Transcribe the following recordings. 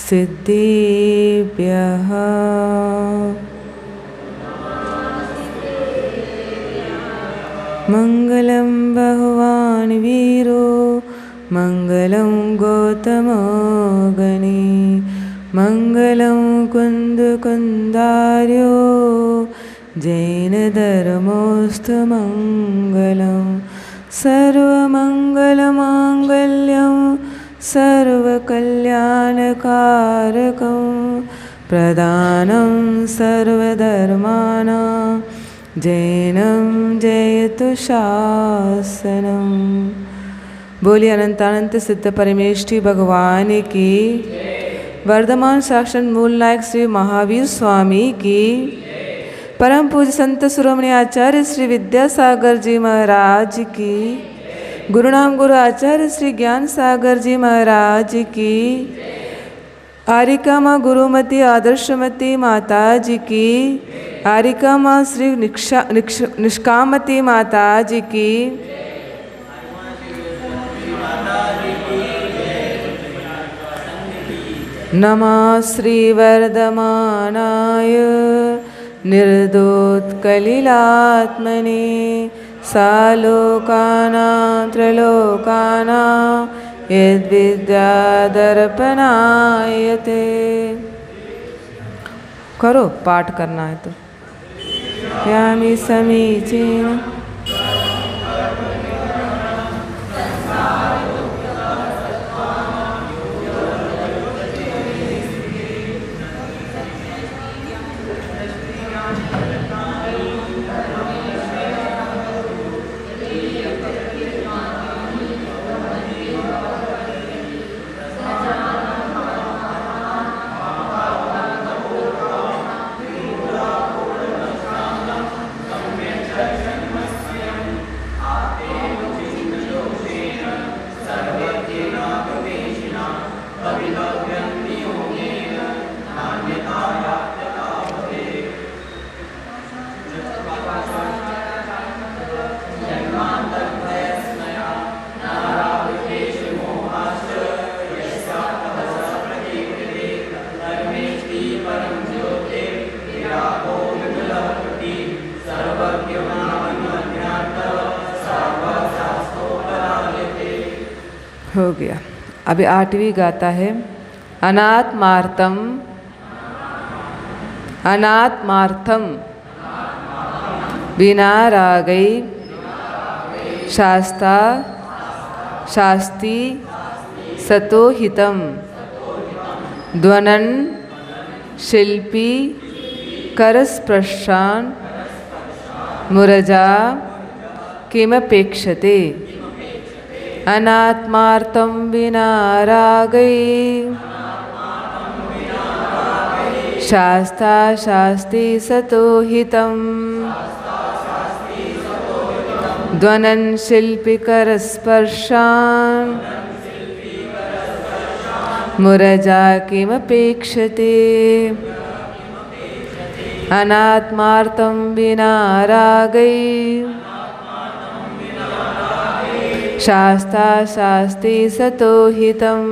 सिद्धिभ्यः मंगलम भगवान वीरो मंगलम गौतमो गणी मंगलम कुंद कुंदार्यो जैन धर्मोस्तु मंगलम सर्वमंगलमांगल्यं सर्वकल्याणकारकं प्रदानं सर्वधर्माणां जैनं जयतु शासनम। बोलिए अनंतानंत सिद्ध परमेष्ठी भगवान की, वर्धमान साक्षात मूल नायक श्री महावीर स्वामी की, परम पूज्य संत शिरोमणि आचार्य श्री विद्यासागर जी महाराज की, गुरुनाम गुरु आचार्य श्री ज्ञान सागर जी महाराज की, आरिका माँ गुरुमती आदर्शमती माता जी की, आरिका माँ श्री निष्कामती माता जी की, नमः श्री वर्धमानाय निर्दोत्कलिलात्मने सालोकानां त्रलोकानां यद्विद्यादर्पणायते। करो, पाठ करना है तो यामी समीचीन हो गया। अभी 8वीं गाता है। अनात्मार्थम अनात्मार्थम बिना रागै शास्ता शास्ति सतोहितम ध्वनन शिल्पी करस्पृशान मुरजा किमपेक्षते। अनात्मार्थं विना रागै शास्ता शास्ति सतोहितं ध्वनन शिल्पिकरस्पर्शान् मुरजा किमपेक्षते। अनात्मार्थं विना रागै शास्ता शास्ति सतोहितं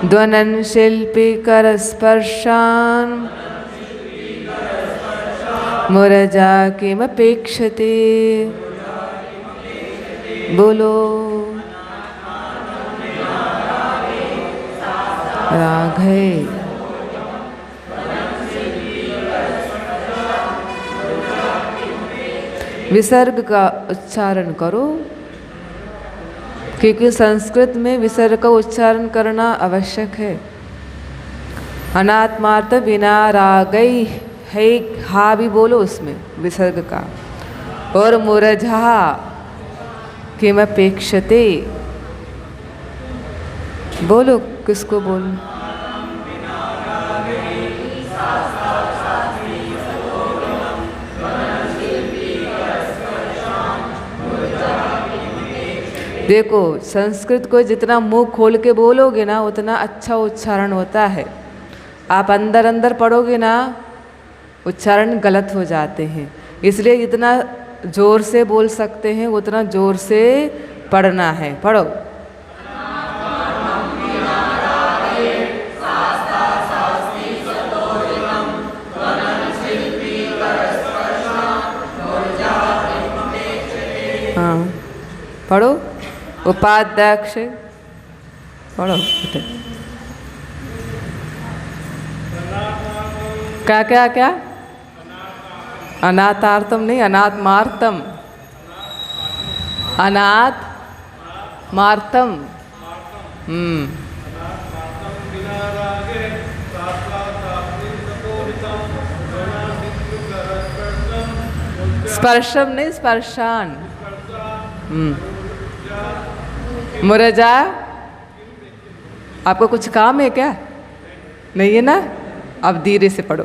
ध्वनन शिल्पिकरस्पर्शान् मुरजा किमपेक्षते। बोलो राघे। विसर्ग का उच्चारण करो, क्योंकि संस्कृत में विसर्ग का उच्चारण करना आवश्यक है। अनात्मार्थ बिना रागै है, हा भी बोलो उसमें विसर्ग का। और मुरझा किमपेक्षते, बोलो किसको बोलो। देखो संस्कृत को जितना मुंह खोल के बोलोगे ना उतना अच्छा उच्चारण होता है। आप अंदर अंदर पढ़ोगे ना उच्चारण गलत हो जाते हैं। इसलिए जितना जोर से बोल सकते हैं उतना जोर से पढ़ना है। पढ़ो। उपाध्यक्ष पढ़ो बेटे। क्या क्या क्या? अनाथार्थम नहीं, अनाथमार्थम। अनाथ मार्थम। स्पर्शम नहीं, स्पर्शान। मुरजा। आपको कुछ काम है क्या? नहीं है ना? अब धीरे से पढ़ो।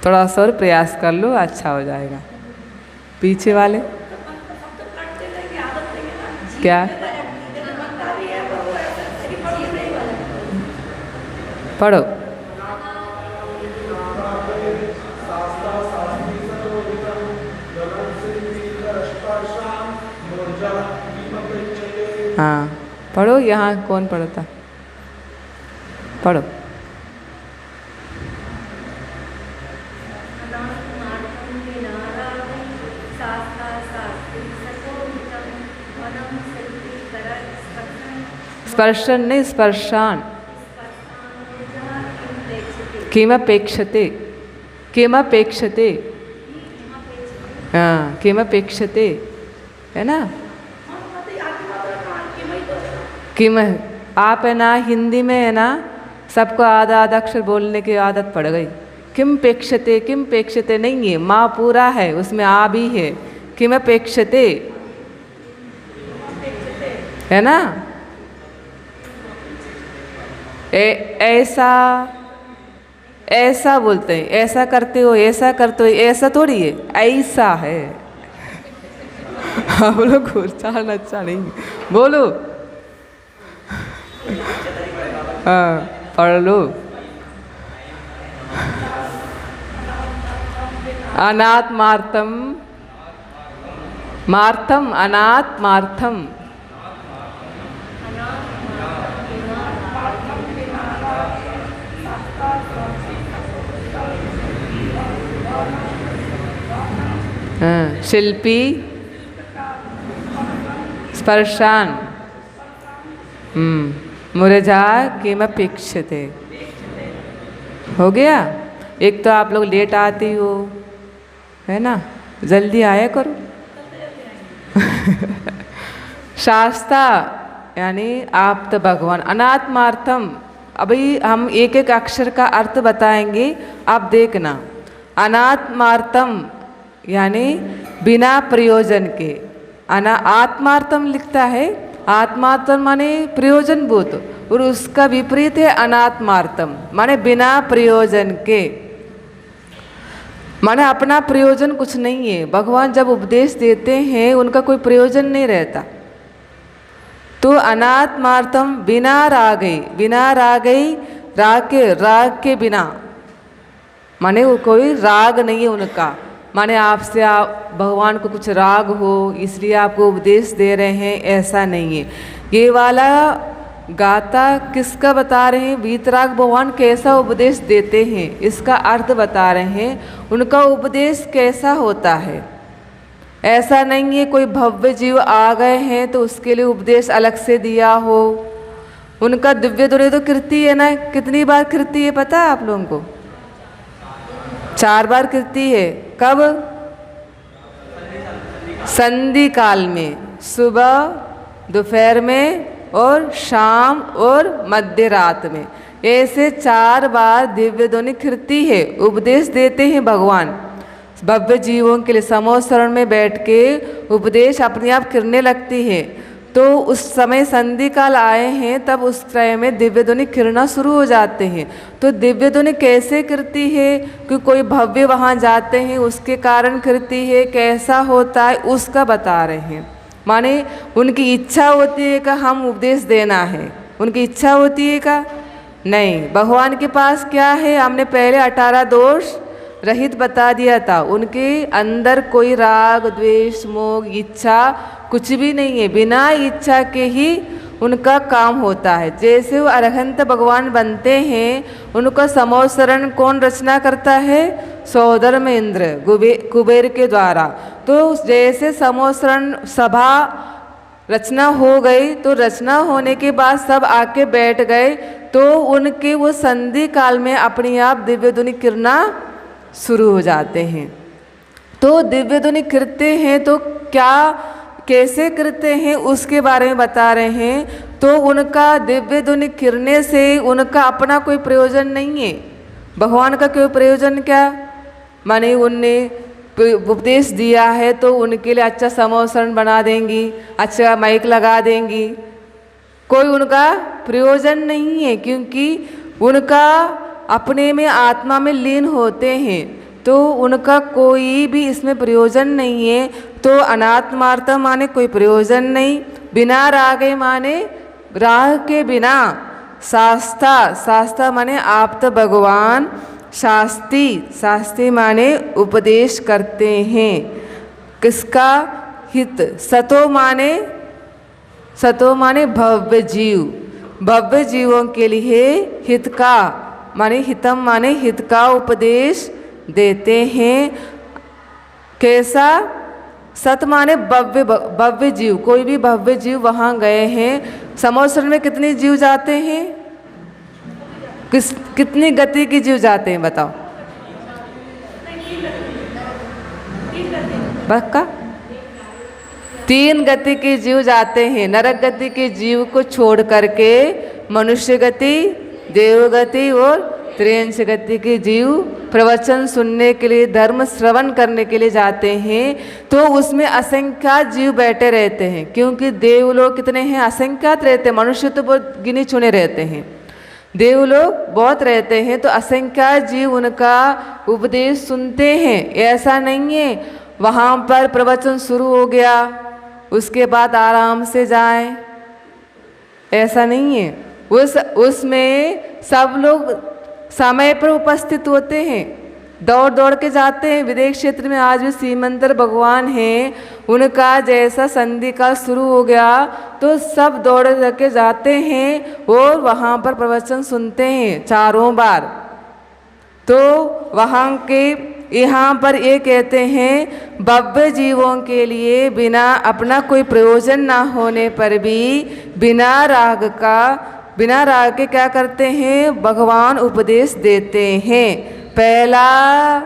थोड़ा सा और प्रयास कर लो, अच्छा हो जाएगा। पीछे वाले क्या? पढ़ो। हाँ पढ़ो। यहाँ कौन पढ़ता? पढ़ो। स्पर्शन नहीं, स्पर्शान। किमपेक्षते, किमपेक्षते। हाँ किमपेक्षते है ना? किम आप है ना, हिंदी में है ना, सबको आधा आधा अक्षर बोलने की आदत पड़ गई। किम पेक्षते, किम पेक्षते नहीं है, माँ पूरा है, उसमें आ भी है। किमपेक्षते है ना? ऐसा ऐसा बोलते हैं, ऐसा करते हो, ऐसा करते हो, ऐसा थोड़ी है, ऐसा है। आप लोग उच्चारण अच्छा नहीं बोलो। हाँ पढ़ लो। अनाथ मार्थम, मार्थम अनाथ मार्थम। हाँ शिल्पी स्पर्शान। मुरझा किमपेक्षते। हो गया? एक तो आप लोग लेट आती हो है ना, जल्दी आया करो। शास्ता यानी आप तो भगवान। अनात्मार्थम, अभी हम एक एक अक्षर का अर्थ बताएंगे, आप देखना। अनात्मार्थम यानी बिना प्रयोजन के। आत्मार्थम लिखता है, आत्मार्थम माने प्रयोजन भूत, और उसका विपरीत है अनात्मार्थम माने बिना प्रयोजन के। माने अपना प्रयोजन कुछ नहीं है। भगवान जब उपदेश देते हैं उनका कोई प्रयोजन नहीं रहता। तो अनात्मार्थम बिना रागई, बिना रागई, राग के बिना, माने वो कोई राग नहीं है उनका। माने आपसे आप भगवान को कुछ राग हो इसलिए आपको उपदेश दे रहे हैं, ऐसा नहीं है। ये वाला गाथा किसका बता रहे हैं? वीतराग भगवान कैसा उपदेश देते हैं इसका अर्थ बता रहे हैं। उनका उपदेश कैसा होता है, ऐसा नहीं है कोई भव्य जीव आ गए हैं तो उसके लिए उपदेश अलग से दिया हो। उनका दिव्य दुर्य तो कीर्ति है ना, कितनी बार कीर्ति है पता है आप लोगों को? 4 बार कीर्ति है। कब? संधि काल में, सुबह, दोपहर में और शाम और मध्य रात में, ऐसे 4 बार दिव्य ध्वनि कीर्ति है। उपदेश देते हैं भगवान भव्य जीवों के लिए। समोसरण में बैठ के उपदेश अपने आप किरने लगती है। तो उस समय संधि काल आए हैं, तब उस समय में दिव्य ध्वनि किरना शुरू हो जाते हैं। तो दिव्य ध्वनि कैसे कीर्ति है कि कोई भव्य वहाँ जाते हैं उसके कारण कीर्ति है, कैसा होता है उसका बता रहे हैं। माने उनकी इच्छा होती है कि हम उपदेश देना है, उनकी इच्छा होती है का नहीं। भगवान के पास क्या है, हमने पहले 18 दोष रहित बता दिया था। उनके अंदर कोई राग द्वेष मोह इच्छा कुछ भी नहीं है। बिना इच्छा के ही उनका काम होता है। जैसे वो अरहंत भगवान बनते हैं, उनका समोसरण कौन रचना करता है? सौधर्म इंद्र कुबेर के द्वारा। तो जैसे समोसरण सभा रचना हो गई, तो रचना होने के बाद सब आके बैठ गए, तो उनके वो संधि काल में अपने आप दिव्य ध्वनि किरना शुरू हो जाते हैं। तो दिव्य ध्वनि करते हैं तो क्या कैसे करते हैं उसके बारे में बता रहे हैं। तो उनका दिव्य ध्वनि किरने से उनका अपना कोई प्रयोजन नहीं है। भगवान का कोई प्रयोजन क्या? माने उनने उपदेश दिया है तो उनके लिए अच्छा समोसरण बना देंगी, अच्छा माइक लगा देंगी, कोई उनका प्रयोजन नहीं है, क्योंकि उनका अपने में आत्मा में लीन होते हैं, तो उनका कोई भी इसमें प्रयोजन नहीं है। तो अनात्मार्थ माने कोई प्रयोजन नहीं, बिना रागे माने राग के बिना, शास्ता माने आप्त भगवान, शास्त्री माने उपदेश करते हैं। किसका हित? सतो माने भव्य जीव, भव्य जीवों के लिए हित का माने हितम माने हित का उपदेश देते हैं। कैसा? सत माने भव्य जीव, कोई भी भव्य जीव वहाँ गए हैं। समोसरण में कितने जीव जाते हैं? कितनी गति के जीव जाते हैं बताओ? पक्का? 3 गति के जीव जाते हैं। नरक गति के जीव को छोड़ करके मनुष्य गति, देव गति और त्रियंश गति के जीव प्रवचन सुनने के लिए, धर्म श्रवण करने के लिए जाते हैं। तो उसमें असंख्यात जीव बैठे रहते हैं, क्योंकि देव लोग कितने हैं? असंख्यात रहते हैं। मनुष्य तो बहुत गिने चुने रहते हैं, देव लोग बहुत रहते हैं। तो असंख्यात जीव उनका उपदेश सुनते हैं। ऐसा नहीं है वहाँ पर प्रवचन शुरू हो गया उसके बाद आराम से जाएं, ऐसा नहीं है। उसमें सब लोग समय पर उपस्थित होते हैं, दौड़ दौड़ के जाते हैं। विदेश क्षेत्र में आज भी सीमंतर भगवान हैं, उनका जैसा संधि काल शुरू हो गया तो सब दौड़ के जाते हैं और वहाँ पर प्रवचन सुनते हैं 4 बार। तो वहाँ के यहाँ पर ये कहते हैं भव्य जीवों के लिए बिना अपना कोई प्रयोजन ना होने पर भी बिना राग के क्या करते हैं? भगवान उपदेश देते हैं। पहला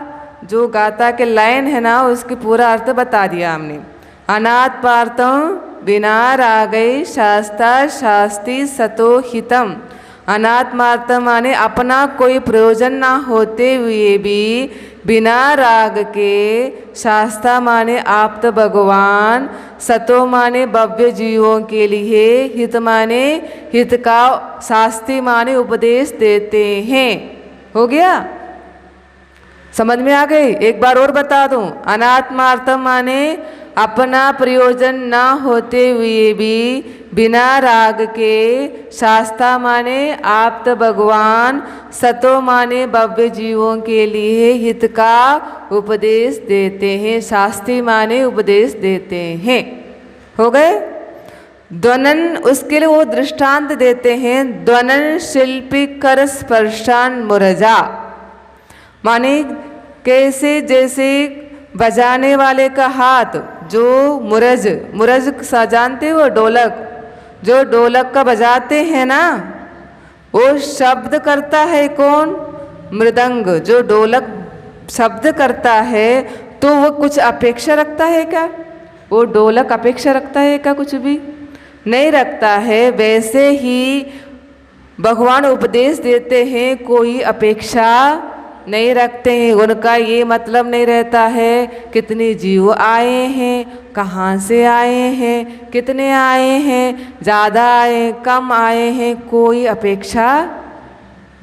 जो गाथा के लाइन है ना, उसकी पूरा अर्थ बता दिया हमने। अनाथ पार्थम बिना रागै शास्ती सतो हितम। अनाथ मार्थ माने अपना कोई प्रयोजन ना होते हुए भी बिना राग के, शास्ता माने आप्त भगवान, सतो माने भव्य जीवों के लिए, हित माने हित का, शास्त्री माने उपदेश देते हैं। हो गया? समझ में आ गई? एक बार और बता दूं। अनात्मार्थम माने अपना प्रयोजन ना होते हुए भी बिना राग के, शास्ता माने आप्त भगवान, सतो माने भव्य जीवों के लिए हित का उपदेश देते हैं। शास्त्री माने उपदेश देते हैं। हो गए? ध्वनन, उसके लिए वो दृष्टांत देते हैं। ध्वनन शिल्पी कर स्पर्शान मुरजा, माने कैसे जैसे बजाने वाले का हाथ, जो मुरज सा जानते हो, ढोलक, जो ढोलक का बजाते हैं ना, वो शब्द करता है कौन? मृदंग। जो ढोलक शब्द करता है तो वो कुछ अपेक्षा रखता है क्या? वो ढोलक अपेक्षा रखता है क्या? कुछ भी नहीं रखता है। वैसे ही भगवान उपदेश देते हैं, कोई अपेक्षा नहीं रखते हैं। उनका ये मतलब नहीं रहता है कितने जीव आए हैं, कहाँ से आए हैं, कितने आए हैं, ज़्यादा आए कम आए हैं, कोई अपेक्षा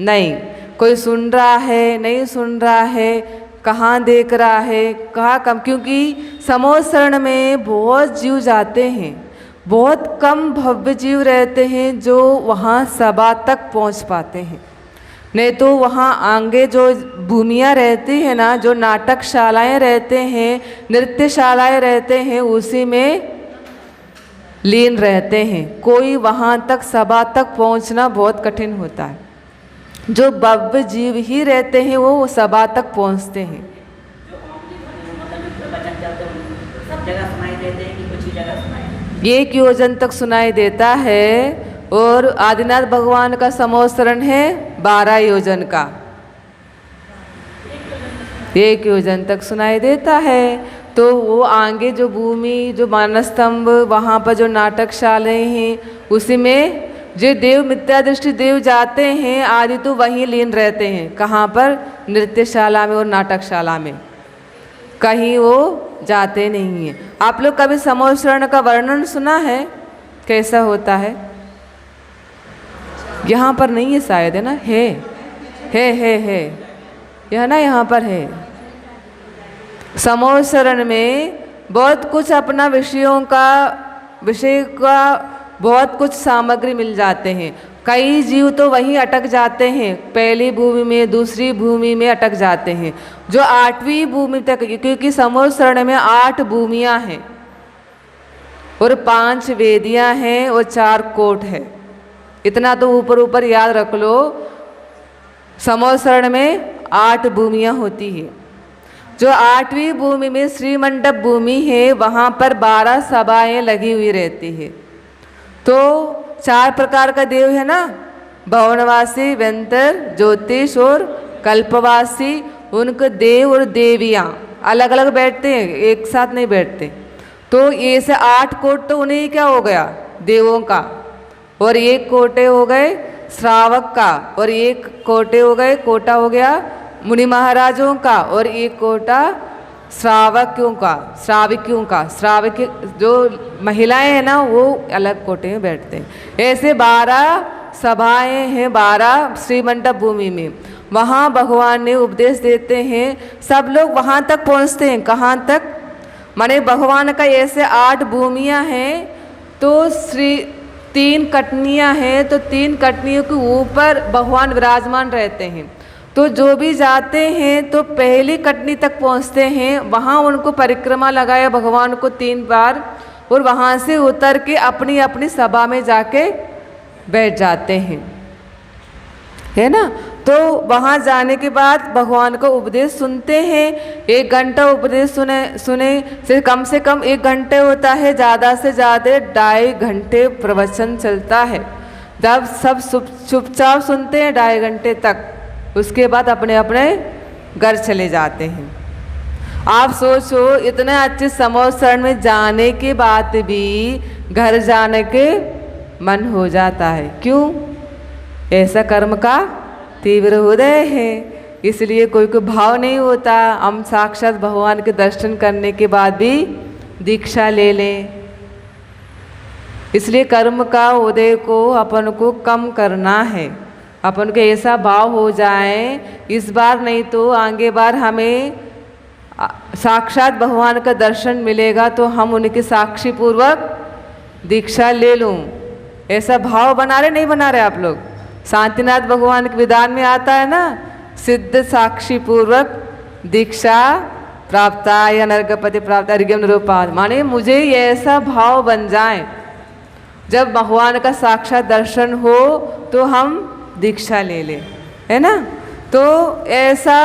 नहीं। कोई सुन रहा है नहीं सुन रहा है, कहाँ देख रहा है, कहाँ कम, क्योंकि समोसरण में बहुत जीव जाते हैं, बहुत कम भव्य जीव रहते हैं जो वहाँ सभा तक पहुँच पाते हैं। नहीं तो वहाँ आगे जो भूमियाँ रहती है ना, जो नाटकशालाएँ रहते हैं, नृत्यशालाएँ रहते हैं, उसी में लीन रहते हैं। कोई वहाँ तक सभा तक पहुँचना बहुत कठिन होता है। जो भव्य जीव ही रहते हैं वो सभा तक पहुँचते हैं। सब जगह सुनाई देते हैं कि कुछ ही जगह सुनाई? 1 योजन तक सुनाई देता है और आदिनाथ भगवान का समोसरण है 12 योजन का। 1 योजन तक सुनाई देता है। तो वो आगे जो भूमि, जो मानस्तंभ, वहाँ पर जो नाटकशालाएँ हैं, उसी में जो देव मिथ्या दृष्टि देव जाते हैं आदि तो वहीं लीन रहते हैं। कहाँ पर? नृत्यशाला में और नाटकशाला में, कहीं वो जाते नहीं हैं। आप लोग कभी समोसरण का वर्णन सुना है? कैसा होता है? यहाँ पर नहीं है शायद, है ना? है यह ना यहाँ पर है। समोसरण में बहुत कुछ अपना विषय का बहुत कुछ सामग्री मिल जाते हैं। कई जीव तो वहीं अटक जाते हैं, पहली भूमि में, दूसरी भूमि में अटक जाते हैं, जो 8वीं भूमि तक, क्योंकि समोसरण में 8 भूमियाँ हैं और 5 वेदियाँ हैं और 4 कोट है। इतना तो ऊपर याद रख लो। समोसरण में 8 भूमियाँ होती है। जो 8वीं भूमि में श्रीमंडप भूमि है, वहाँ पर 12 सभाएँ लगी हुई रहती है। तो 4 प्रकार का देव है ना, भवनवासी, व्यंतर, ज्योतिष और कल्पवासी। उनके देव और देवियाँ अलग अलग बैठते हैं, एक साथ नहीं बैठते। तो ये से 8 कोट तो उन्हें क्या हो गया? देवों का। और 1 कोटे हो गए श्रावक का, और 1 कोटे हो गए, कोटा हो गया मुनि महाराजों का, और 1 कोटा श्राविक्यों का। श्राविक जो महिलाएं हैं ना, वो अलग कोटे में बैठते हैं। ऐसे 12 सभाएं हैं, 12 श्रीमंडप भूमि में। वहाँ भगवान ने उपदेश देते हैं, सब लोग वहाँ तक पहुँचते हैं। कहाँ तक? माने भगवान का ऐसे 8 भूमियाँ हैं, तो 3 कटनियाँ हैं, तो 3 कटनियों के ऊपर भगवान विराजमान रहते हैं। तो जो भी जाते हैं तो पहली कटनी तक पहुंचते हैं, वहाँ उनको परिक्रमा लगाया भगवान को 3 बार, और वहाँ से उतर के अपनी अपनी सभा में जाके बैठ जाते हैं, है ना। तो वहाँ जाने के बाद भगवान का उपदेश सुनते हैं। 1 घंटा उपदेश सुने से कम 1 घंटे होता है, ज़्यादा से ज़्यादा 2.5 घंटे प्रवचन चलता है। जब सब चुपचाप सुनते हैं 2.5 घंटे तक, उसके बाद अपने अपने घर चले जाते हैं। आप सोचो, इतने अच्छे समोसरण में जाने के बाद भी घर जाने के मन हो जाता है। क्यों? ऐसा कर्म का तीव्र हृदय है, इसलिए कोई भाव नहीं होता। हम साक्षात भगवान के दर्शन करने के बाद भी दीक्षा ले लें। इसलिए कर्म का उदय को अपन को कम करना है। अपन को ऐसा भाव हो जाए, इस बार नहीं तो आगे बार हमें साक्षात भगवान का दर्शन मिलेगा तो हम उनके साक्षी पूर्वक दीक्षा ले लूँ। ऐसा भाव बना रहे नहीं बना रहे आप लोग? शांतिनाथ भगवान के विधान में आता है ना, सिद्ध साक्षी पूर्वक दीक्षा प्राप्त या नरकपति प्राप्त अर्घ्यम निरूपा। माने मुझे ऐसा भाव बन जाए, जब भगवान का साक्षात दर्शन हो तो हम दीक्षा ले ले, है ना। तो ऐसा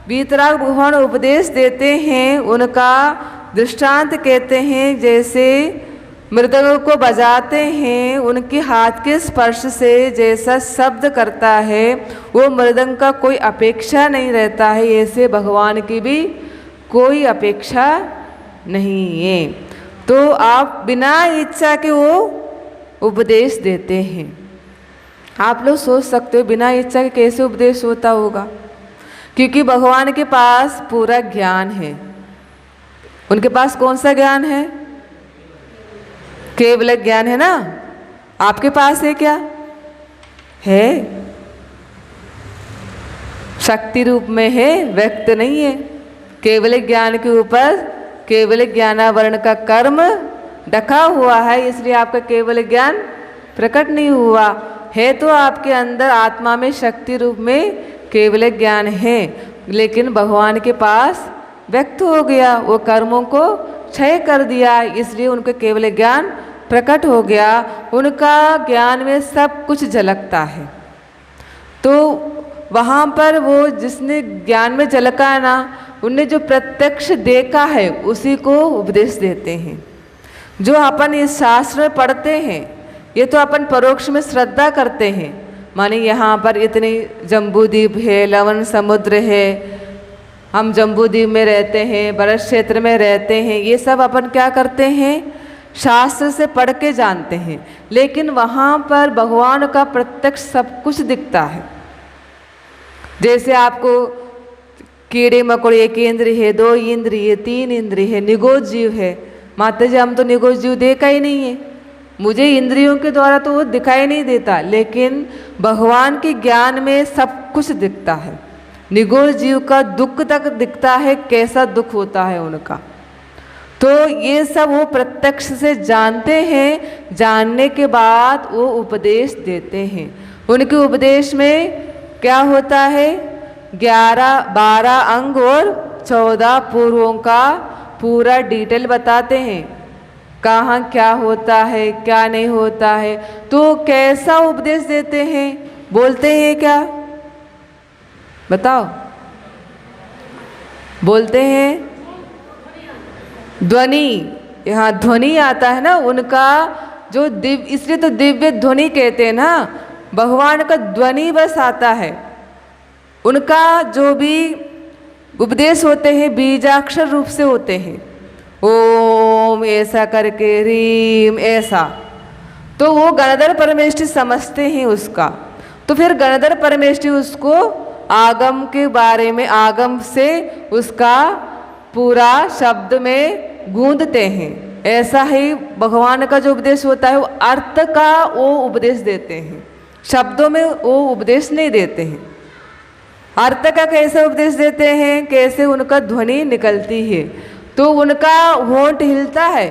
वीतराग भगवान उपदेश देते हैं। उनका दृष्टांत कहते हैं, जैसे मृदंग को बजाते हैं, उनके हाथ के स्पर्श से जैसा शब्द करता है, वो मृदंग का कोई अपेक्षा नहीं रहता है। ऐसे भगवान की भी कोई अपेक्षा नहीं है। तो आप बिना इच्छा के वो उपदेश देते हैं। आप लोग सोच सकते हो बिना इच्छा के कैसे उपदेश होता होगा? क्योंकि भगवान के पास पूरा ज्ञान है। उनके पास कौन सा ज्ञान है? केवल ज्ञान है ना। आपके पास है क्या? है, शक्ति रूप में है, व्यक्त नहीं है। केवल ज्ञान के ऊपर केवल ज्ञानावरण का कर्म ढका हुआ है, इसलिए आपका केवल ज्ञान प्रकट नहीं हुआ है। तो आपके अंदर आत्मा में शक्ति रूप में केवल ज्ञान है, लेकिन भगवान के पास व्यक्त हो गया, वो कर्मों को क्षय कर दिया, इसलिए उनका केवल ज्ञान प्रकट हो गया, उनका ज्ञान में सब कुछ झलकता है। तो वहाँ पर वो जिसने ज्ञान में झलका है ना, उनने जो प्रत्यक्ष देखा है उसी को उपदेश देते हैं। जो अपन इस शास्त्र में पढ़ते हैं ये तो अपन परोक्ष में श्रद्धा करते हैं, माने यहाँ पर इतनी जम्बूद्वीप है, लवण समुद्र है, हम जम्बूद्वीप में रहते हैं, बरस क्षेत्र में रहते हैं, ये सब अपन क्या करते हैं, शास्त्र से पढ़ के जानते हैं। लेकिन वहाँ पर भगवान का प्रत्यक्ष सब कुछ दिखता है। जैसे आपको कीड़े मकोड़े एक इंद्रिय है, 2 इंद्रिय, 3 इंद्रिय है, निगोज जीव है। माता जी हम तो निगोज जीव देखा ही नहीं है, मुझे इंद्रियों के द्वारा तो वो दिखाई नहीं देता, लेकिन भगवान के ज्ञान में सब कुछ दिखता है। निगोज जीव का दुख तक दिखता है, कैसा दुख होता है उनका। तो ये सब वो प्रत्यक्ष से जानते हैं, जानने के बाद वो उपदेश देते हैं। उनके उपदेश में क्या होता है, 12 अंग और 14 पूर्वों का पूरा डिटेल बताते हैं, कहाँ क्या होता है क्या नहीं होता है। तो कैसा उपदेश देते हैं, बोलते हैं क्या, बताओ, बोलते हैं ध्वनि, यहाँ ध्वनि आता है ना उनका जो दिव्य, इसलिए तो दिव्य ध्वनि कहते हैं ना, भगवान का ध्वनि बस आता है। उनका जो भी उपदेश होते हैं बीजाक्षर रूप से होते हैं, ओम ऐसा करके, रीम ऐसा, तो वो गणधर परमेष्ठी समझते हैं उसका। तो फिर गणधर परमेष्ठी उसको आगम के बारे में, आगम से उसका पूरा शब्द में गूंदते हैं। ऐसा ही भगवान का जो उपदेश होता है वो अर्थ का वो उपदेश देते हैं, शब्दों में वो उपदेश नहीं देते हैं। अर्थ का कैसे उपदेश देते हैं, कैसे उनका ध्वनि निकलती है। तो उनका होंठ हिलता है,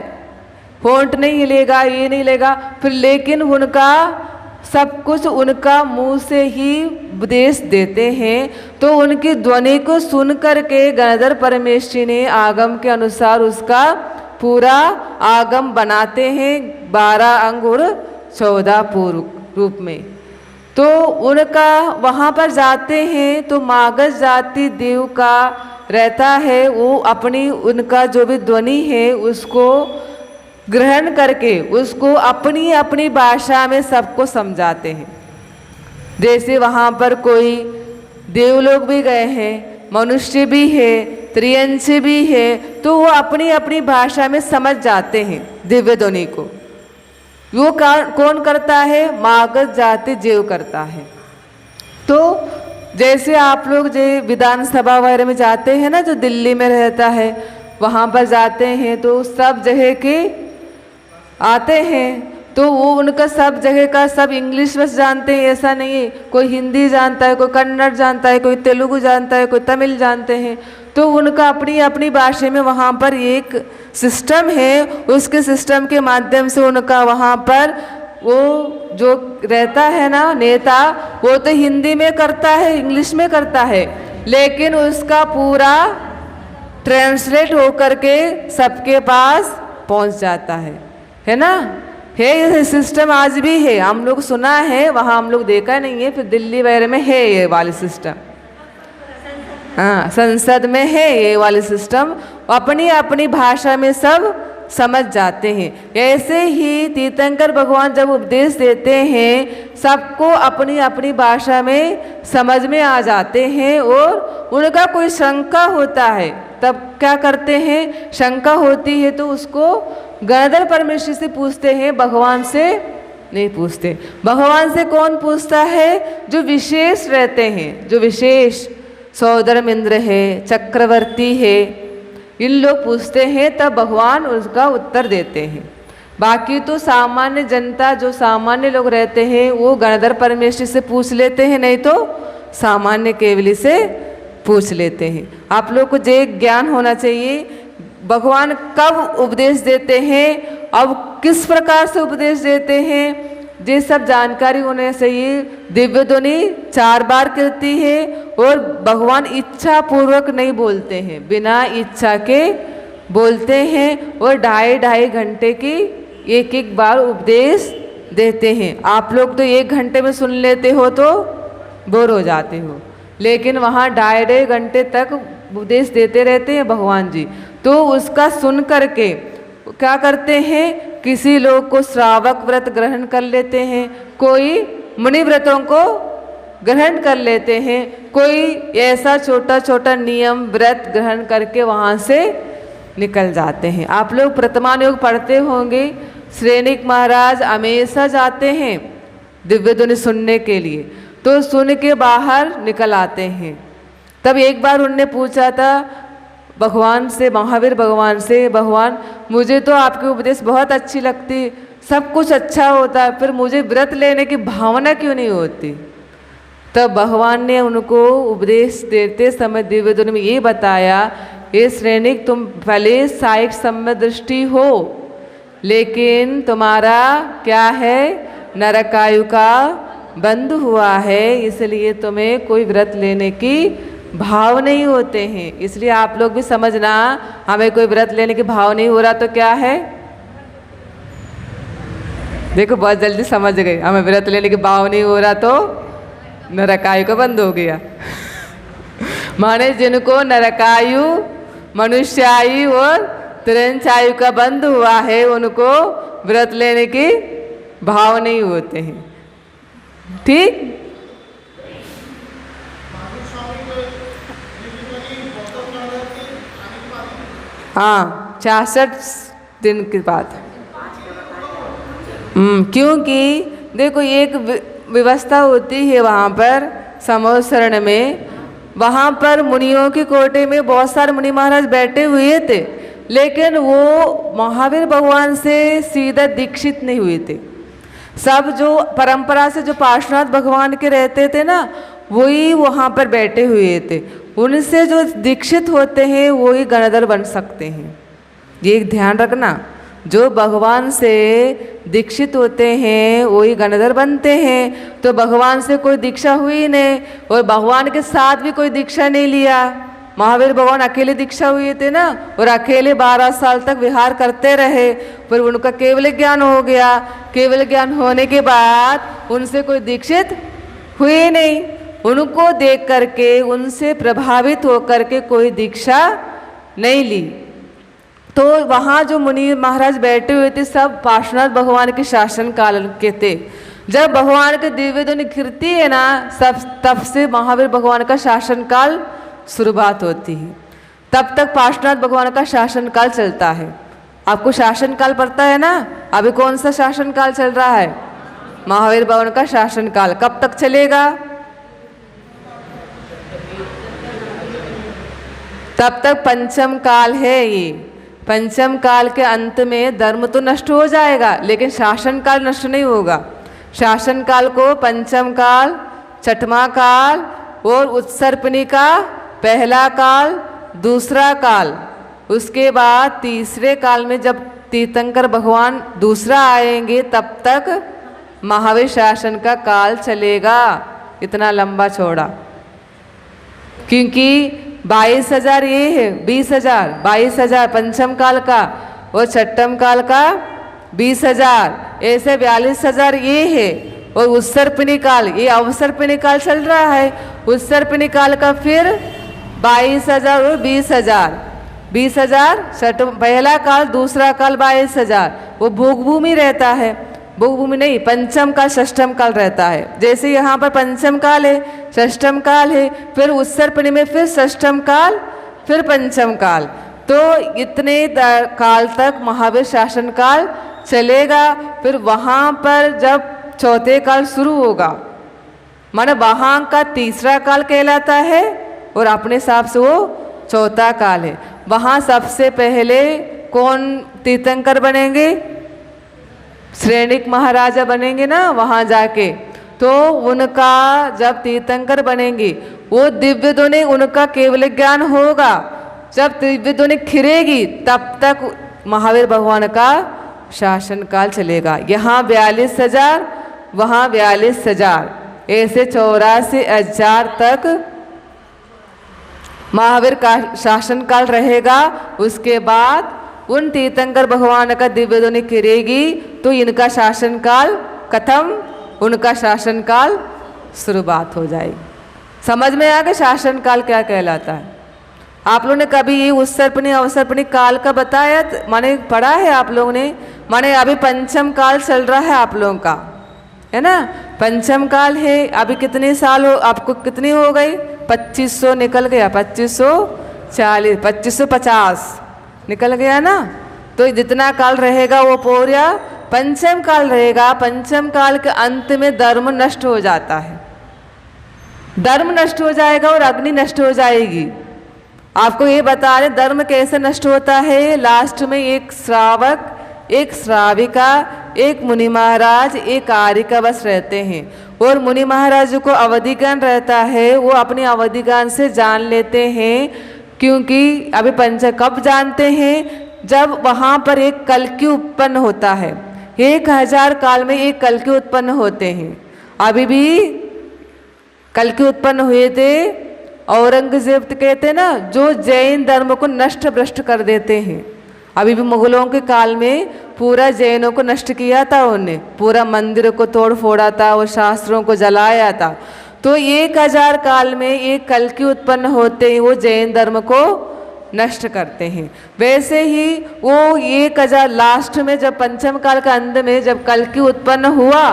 होंठ नहीं हिलेगा, ये नहीं हिलेगा, फिर लेकिन उनका सब कुछ उनका मुंह से ही उपदेश देते हैं। तो उनकी ध्वनि को सुन करके गणधर परमेष्ठी ने आगम के अनुसार उसका पूरा आगम बनाते हैं 12 अंग और 14 पूर्व रूप में। तो उनका वहाँ पर जाते हैं तो मागध जाति देव का रहता है, वो अपनी उनका जो भी ध्वनि है उसको ग्रहण करके उसको अपनी अपनी भाषा में सबको समझाते हैं। जैसे वहाँ पर कोई देवलोक भी गए हैं, मनुष्य भी है, त्रियंशी भी है, तो वो अपनी अपनी भाषा में समझ जाते हैं दिव्य ध्वनि को। वो कौन करता है, मागध जाति जीव करता है। तो जैसे आप लोग जो विधानसभा वगैरह में जाते हैं ना, जो दिल्ली में रहता है, वहाँ पर जाते हैं तो सब जगह के आते हैं, तो वो उनका सब जगह का सब इंग्लिश बस जानते हैं ऐसा नहीं है, कोई हिंदी जानता है, कोई कन्नड़ जानता है, कोई तेलुगु जानता है, कोई तमिल जानते हैं। तो उनका अपनी अपनी भाषा में वहाँ पर एक सिस्टम है, उसके सिस्टम के माध्यम से उनका वहाँ पर वो जो रहता है ना नेता, वो तो हिंदी में करता है, इंग्लिश में करता है, लेकिन उसका पूरा ट्रांसलेट होकर के सबके पास पहुँच जाता है ना। है ये सिस्टम आज भी है, हम लोग सुना है, वहाँ हम लोग देखा नहीं है, फिर दिल्ली वगैरह में है ये वाली सिस्टम। हाँ, संसद में है ये वाली सिस्टम, अपनी अपनी भाषा में सब समझ जाते हैं। ऐसे ही तीर्थंकर भगवान जब उपदेश देते हैं सबको अपनी अपनी भाषा में समझ में आ जाते हैं। और उनका कोई शंका होता है तब क्या करते हैं, शंका होती है तो उसको गणधर परमेश्वर से पूछते हैं, भगवान से नहीं पूछते। भगवान से कौन पूछता है, जो विशेष रहते हैं, जो विशेष सौदर्म इंद्र है, चक्रवर्ती है, इन लोग पूछते हैं तब भगवान उसका उत्तर देते हैं। बाकी तो सामान्य जनता, जो सामान्य लोग रहते हैं, वो गणधर परमेश्वर से पूछ लेते हैं, नहीं तो सामान्य केवली से पूछ लेते हैं। आप लोग को जो ज्ञान होना चाहिए भगवान कब उपदेश देते हैं, अब किस प्रकार से उपदेश देते हैं, ये सब जानकारी होने से ही दिव्य ध्वनि 4 बार कहती है। और भगवान इच्छा पूर्वक नहीं बोलते हैं, बिना इच्छा के बोलते हैं। और 2.5 घंटे की एक एक बार उपदेश देते हैं। आप लोग तो 1 घंटे में सुन लेते हो तो बोर हो जाते हो, लेकिन वहाँ 2.5 घंटे तक उपदेश देते रहते हैं भगवान जी। तो उसका सुन करके क्या करते हैं, किसी लोग को श्रावक व्रत ग्रहण कर लेते हैं, कोई मुनि व्रतों को ग्रहण कर लेते हैं, कोई ऐसा छोटा छोटा नियम व्रत ग्रहण करके वहाँ से निकल जाते हैं। आप लोग प्रथमान योग पढ़ते होंगे, श्रेणिक महाराज हमेशा जाते हैं दिव्य ध्वनि सुनने के लिए, तो सुन के बाहर निकल आते हैं। तब एक बार उनने पूछा था भगवान से, महावीर भगवान से, भगवान मुझे तो आपकी उपदेश बहुत अच्छी लगती, सब कुछ अच्छा होता, फिर मुझे व्रत लेने की भावना क्यों नहीं होती। तब भगवान ने उनको उपदेश देते समय दिव्य ध्वनि में ये बताया, ये श्रेणिक तुम भले साइक सम्य दृष्टि हो, लेकिन तुम्हारा क्या है, नरकायु का बंध हुआ है, इसलिए तुम्हें कोई व्रत लेने की भाव नहीं होते हैं। इसलिए आप लोग भी समझना, हमें कोई व्रत लेने की भाव नहीं हो रहा तो क्या है, देखो बहुत जल्दी समझ गए, हमें व्रत लेने की भाव नहीं हो रहा तो नरकायु का बंद हो गया। माने जिनको नरकायु, मनुष्यायु और तिरंचायु का बंद हुआ है, उनको व्रत लेने की भाव नहीं होते हैं। ठीक, हाँ 66 दिन के बाद। क्योंकि देखो एक व्यवस्था होती है वहाँ पर समोसरण में, वहाँ पर मुनियों के कोटे में बहुत सारे मुनि महाराज बैठे हुए थे, लेकिन वो महावीर भगवान से सीधा दीक्षित नहीं हुए थे। सब जो परंपरा से जो पार्श्वनाथ भगवान के रहते थे ना, वही वहाँ पर बैठे हुए थे। उनसे जो दीक्षित होते हैं वही गणधर बन सकते हैं, ये एक ध्यान रखना। जो भगवान से दीक्षित होते हैं वही गणधर बनते हैं। तो भगवान से कोई दीक्षा हुई नहीं, और भगवान के साथ भी कोई दीक्षा नहीं लिया। महावीर भगवान अकेले दीक्षा हुए थे ना, और अकेले 12 साल तक विहार करते रहे, फिर उनका केवल ज्ञान हो गया। केवल ज्ञान होने के बाद उनसे कोई दीक्षित हुए नहीं। उनको देख करके, उनसे प्रभावित होकर के कोई दीक्षा नहीं ली। तो वहाँ जो मुनि महाराज बैठे हुए थे सब पार्श्वनाथ भगवान के शासन काल के थे। जब भगवान के दिव्य ध्वनि गिरती है ना, सब तब से महावीर भगवान का शासन काल शुरुआत होती है। तब तक पार्श्वनाथ भगवान का शासन काल चलता है। आपको शासन काल पड़ता है ना, अभी कौन सा शासन काल चल रहा है, महावीर भगवान का शासन काल। कब तक चलेगा, तब तक पंचम काल है। ये पंचम काल के अंत में धर्म तो नष्ट हो जाएगा, लेकिन शासन काल नष्ट नहीं होगा। शासन काल को पंचम काल, छठवां काल और उत्सर्पणी का पहला काल, दूसरा काल, उसके बाद तीसरे काल में जब तीर्थंकर भगवान दूसरा आएंगे तब तक महावीर शासन का काल चलेगा, इतना लंबा चौड़ा। क्योंकि 22,000 ये है, 20,000, 22,000 पंचम काल का, और छठम काल का 20,000, ऐसे 42,000 ये है। और उत्सर्पणी काल, ये अवसर्पणी काल चल रहा है। उत्सर्पणी काल का फिर 22,000 और 20,000, 20,000 पहला काल, दूसरा काल 22,000। वो भोग भूमि रहता है, भोग भूमि नहीं, पंचम काल षष्ठम काल रहता है। जैसे यहाँ पर पंचम काल है, षष्ठम काल है, फिर उत्सर्पणी में फिर षष्ठम काल, फिर पंचम काल। तो इतने काल तक महावीर शासन काल चलेगा। फिर वहाँ पर जब चौथे काल शुरू होगा, माने वहाँ का तीसरा काल कहलाता है, और अपने हिसाब से वो चौथा काल है। वहाँ सबसे पहले कौन तीर्थंकर बनेंगे, श्रेणिक महाराजा बनेंगे ना वहाँ जाके। तो उनका जब तीर्थंकर बनेंगे, वो दिव्य ध्वनि, उनका केवल ज्ञान होगा। जब दिव्य ध्वनि खिरेगी तब तक महावीर भगवान का शासन काल चलेगा। यहाँ 42,000, वहाँ 42,000, ऐसे 84,000 तक महावीर का शासन काल रहेगा। उसके बाद उन तीर्थंकर भगवान का दिव्य ध्वनि गिरेगी तो इनका शासन काल खत्म, उनका शासन काल शुरुआत हो जाएगी। समझ में आ गया शासन काल क्या कहलाता है? आप लोगों ने कभी ये उत्सर्पणी अवसर्पणी काल का बताया माने पढ़ा है आप लोगों ने? माने अभी पंचम काल चल रहा है आप लोगों का, है ना? पंचम काल है। अभी कितने साल हो, आपको कितनी हो गई? 2500 निकल गया, 2540, 2550 निकल गया ना। तो जितना काल रहेगा वो पूरा पंचम काल रहेगा। पंचम काल के अंत में धर्म नष्ट हो जाता है, धर्म नष्ट हो जाएगा और अग्नि नष्ट हो जाएगी। आपको ये बता रहे धर्म कैसे नष्ट होता है। लास्ट में एक श्रावक, एक श्राविका, एक मुनि महाराज, एक आर्यिका बस रहते हैं। और मुनि महाराज को अवधिज्ञान रहता है, वो अपनी अवधिज्ञान से जान लेते हैं। क्योंकि अभी पंच कब जानते हैं? जब वहाँ पर एक कल्कि उत्पन्न होता है। 1000 काल में एक कल्कि उत्पन्न होते हैं। अभी भी कल्कि उत्पन्न हुए थे। औरंगजेब कहते ना, जो जैन धर्म को नष्ट भ्रष्ट कर देते हैं। अभी भी मुगलों के काल में पूरा जैनों को नष्ट किया था, उन्होंने पूरा मंदिर को तोड़ फोड़ा था और शास्त्रों को जलाया था। तो 1000 काल में एक कल्कि उत्पन्न होते हैं, वो जैन धर्म को नष्ट करते हैं। वैसे ही वो 1000 लास्ट में जब पंचम काल का अंत में जब कल्कि उत्पन्न हुआ,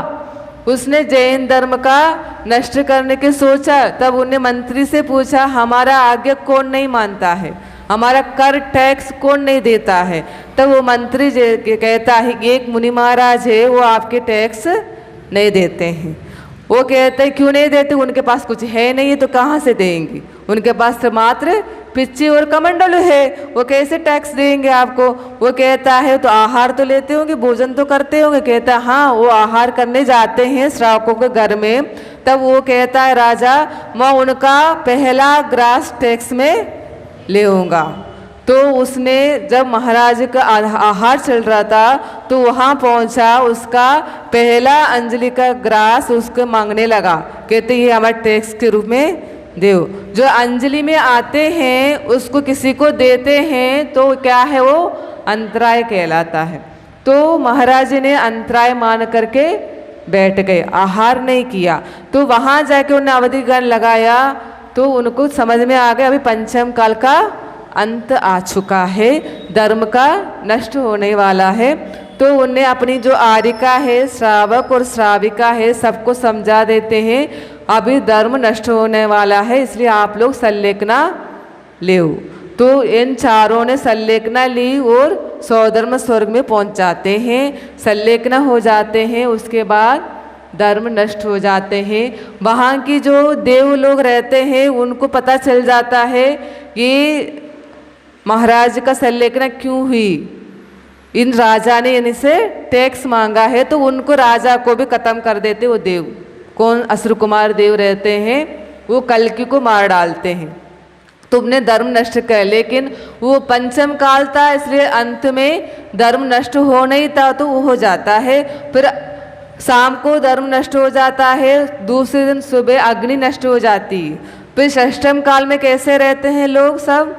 उसने जैन धर्म का नष्ट करने की सोचा। तब उन्हें मंत्री से पूछा, हमारा आज्ञा कौन नहीं मानता है, हमारा कर टैक्स कौन नहीं देता है? तब वो मंत्री कहता है कि एक मुनि महाराज है, वो आपके टैक्स नहीं देते हैं। वो कहते हैं क्यों नहीं देते? उनके पास कुछ है नहीं, तो कहाँ से देंगे? उनके पास तो मात्र पिच्ची और कमंडल है, वो कैसे टैक्स देंगे आपको? वो कहता है तो आहार तो लेते होंगे, भोजन तो करते होंगे। कहता है हाँ, वो आहार करने जाते हैं श्रावकों के घर में। तब वो कहता है राजा, मैं उनका पहला ग्रास टैक्स में लेऊंगा। तो उसने जब महाराज का आहार चल रहा था तो वहाँ पहुँचा, उसका पहला अंजलि का ग्रास उसको मांगने लगा। कहते ये हमारे टैक्स के रूप में देव। जो अंजलि में आते हैं उसको किसी को देते हैं तो क्या है, वो अंतराय कहलाता है। तो महाराज ने अंतराय मान करके बैठ गए, आहार नहीं किया। तो वहाँ जाके उन्होंने अवधिज्ञान लगाया तो उनको समझ में आ गया अभी पंचम काल का अंत आ चुका है, धर्म का नष्ट होने वाला है। तो उन्हें अपनी जो आर्यिका है, श्रावक और श्राविका है, सबको समझा देते हैं अभी धर्म नष्ट होने वाला है, इसलिए आप लोग संलेखना लो। तो इन चारों ने संलेखना ली और स्वधर्म स्वर्ग में पहुंच जाते हैं, संलेखना हो जाते हैं। उसके बाद धर्म नष्ट हो जाते हैं। वहाँ की जो देव लोग रहते हैं उनको पता चल जाता है ये महाराज का संलेखना क्यों हुई, इन राजा ने इनसे टैक्स मांगा है। तो उनको राजा को भी खत्म कर देते वो देव। कौन? असुर कुमार देव रहते हैं, वो कल्कि को मार डालते हैं। तुमने धर्म नष्ट कर, लेकिन वो पंचम काल था इसलिए अंत में धर्म नष्ट हो नहीं था तो वो हो जाता है। फिर शाम को धर्म नष्ट हो जाता है, दूसरे दिन सुबह अग्नि नष्ट हो जाती है। फिर षष्ठम काल में कैसे रहते हैं लोग? सब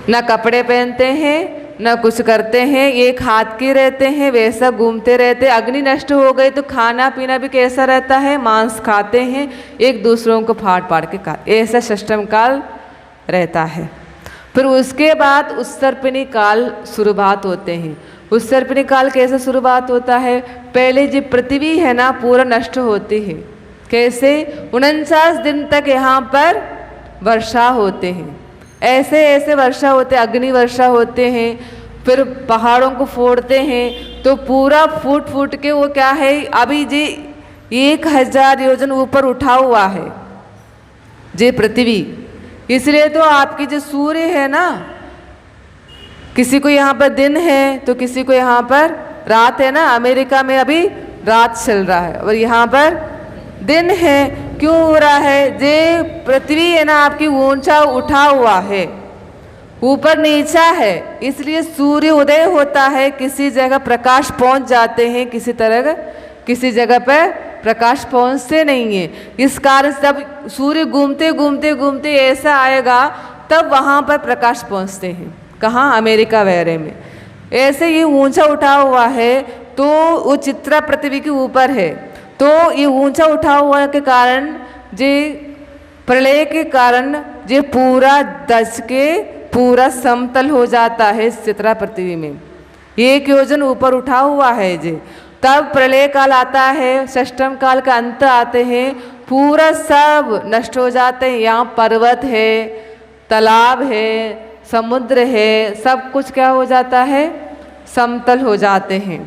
न कपड़े पहनते हैं न कुछ करते हैं, एक हाथ के रहते हैं, वैसा घूमते रहते। अग्नि नष्ट हो गई तो खाना पीना भी कैसा रहता है? मांस खाते हैं, एक दूसरों को फाड़ फाड़ के खाते, ऐसा षष्ठम काल रहता है। फिर उसके बाद उत्सर्पिणी काल शुरुआत होते हैं। उत्सर्पिणी काल कैसे शुरुआत होता है? पहले जो पृथ्वी है ना पूरा नष्ट होती है। कैसे? 49 दिन तक यहाँ पर वर्षा होते हैं, ऐसे ऐसे वर्षा होते, अग्नि वर्षा होते हैं। फिर पहाड़ों को फोड़ते हैं तो पूरा फूट फूट के वो क्या है, अभी जी 1000 योजन ऊपर उठा हुआ है जी पृथ्वी। इसलिए तो आपकी जो सूर्य है ना, किसी को यहाँ पर दिन है तो किसी को यहाँ पर रात है ना। अमेरिका में अभी रात चल रहा है और यहाँ पर दिन है। क्यों हो रहा है? जे पृथ्वी है ना आपकी ऊंचा उठा हुआ है, ऊपर नीचा है, इसलिए सूर्य उदय होता है, किसी जगह प्रकाश पहुंच जाते हैं, किसी तरह किसी जगह पर प्रकाश पहुंचते नहीं है। इस कारण जब सूर्य घूमते घूमते घूमते ऐसा आएगा तब वहाँ पर प्रकाश पहुँचते हैं। कहाँ? अमेरिका वगैरह में। ऐसे ये ऊंचा उठा हुआ है तो वो चित्रा पृथ्वी के ऊपर है, तो ये ऊंचा उठा हुआ के कारण जे प्रलय के कारण ये पूरा दस के पूरा समतल हो जाता है चित्रा पृथ्वी में। 1 योजन ऊपर उठा हुआ है जे। तब प्रलय काल आता है, षष्ठम काल का अंत आते हैं, पूरा सब नष्ट हो जाते हैं। यहाँ पर्वत है, तालाब है, समुद्र है, सब कुछ क्या हो जाता है? समतल हो जाते हैं,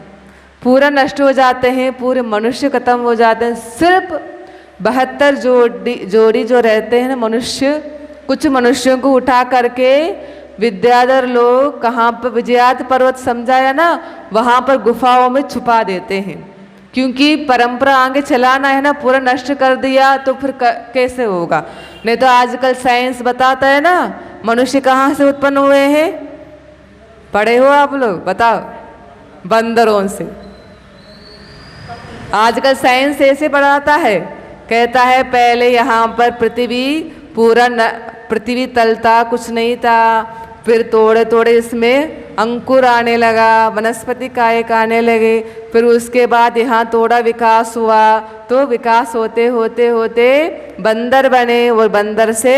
पूरा नष्ट हो जाते हैं, पूरे मनुष्य खत्म हो जाते हैं। सिर्फ 72 जोड़ी जो रहते हैं ना मनुष्य, कुछ मनुष्यों को उठा करके विद्याधर लोग कहाँ पर, विजयात पर्वत समझाया ना, वहाँ पर गुफाओं में छुपा देते हैं। क्योंकि परंपरा आगे चलाना है ना, पूरा नष्ट कर दिया तो फिर कैसे होगा? नहीं तो आजकल साइंस बताता है ना मनुष्य कहाँ से उत्पन्न हुए हैं। पढ़े हो आप लोग? बताओ। बंदरों से। आजकल साइंस ऐसे बढ़ाता है, कहता है पहले यहाँ पर पृथ्वी पूरा पृथ्वी तल था, कुछ नहीं था, फिर थोड़े थोड़े इसमें अंकुर आने लगा, वनस्पति कायक आने लगे, फिर उसके बाद यहाँ थोड़ा विकास हुआ, तो विकास होते होते होते बंदर बने, और बंदर से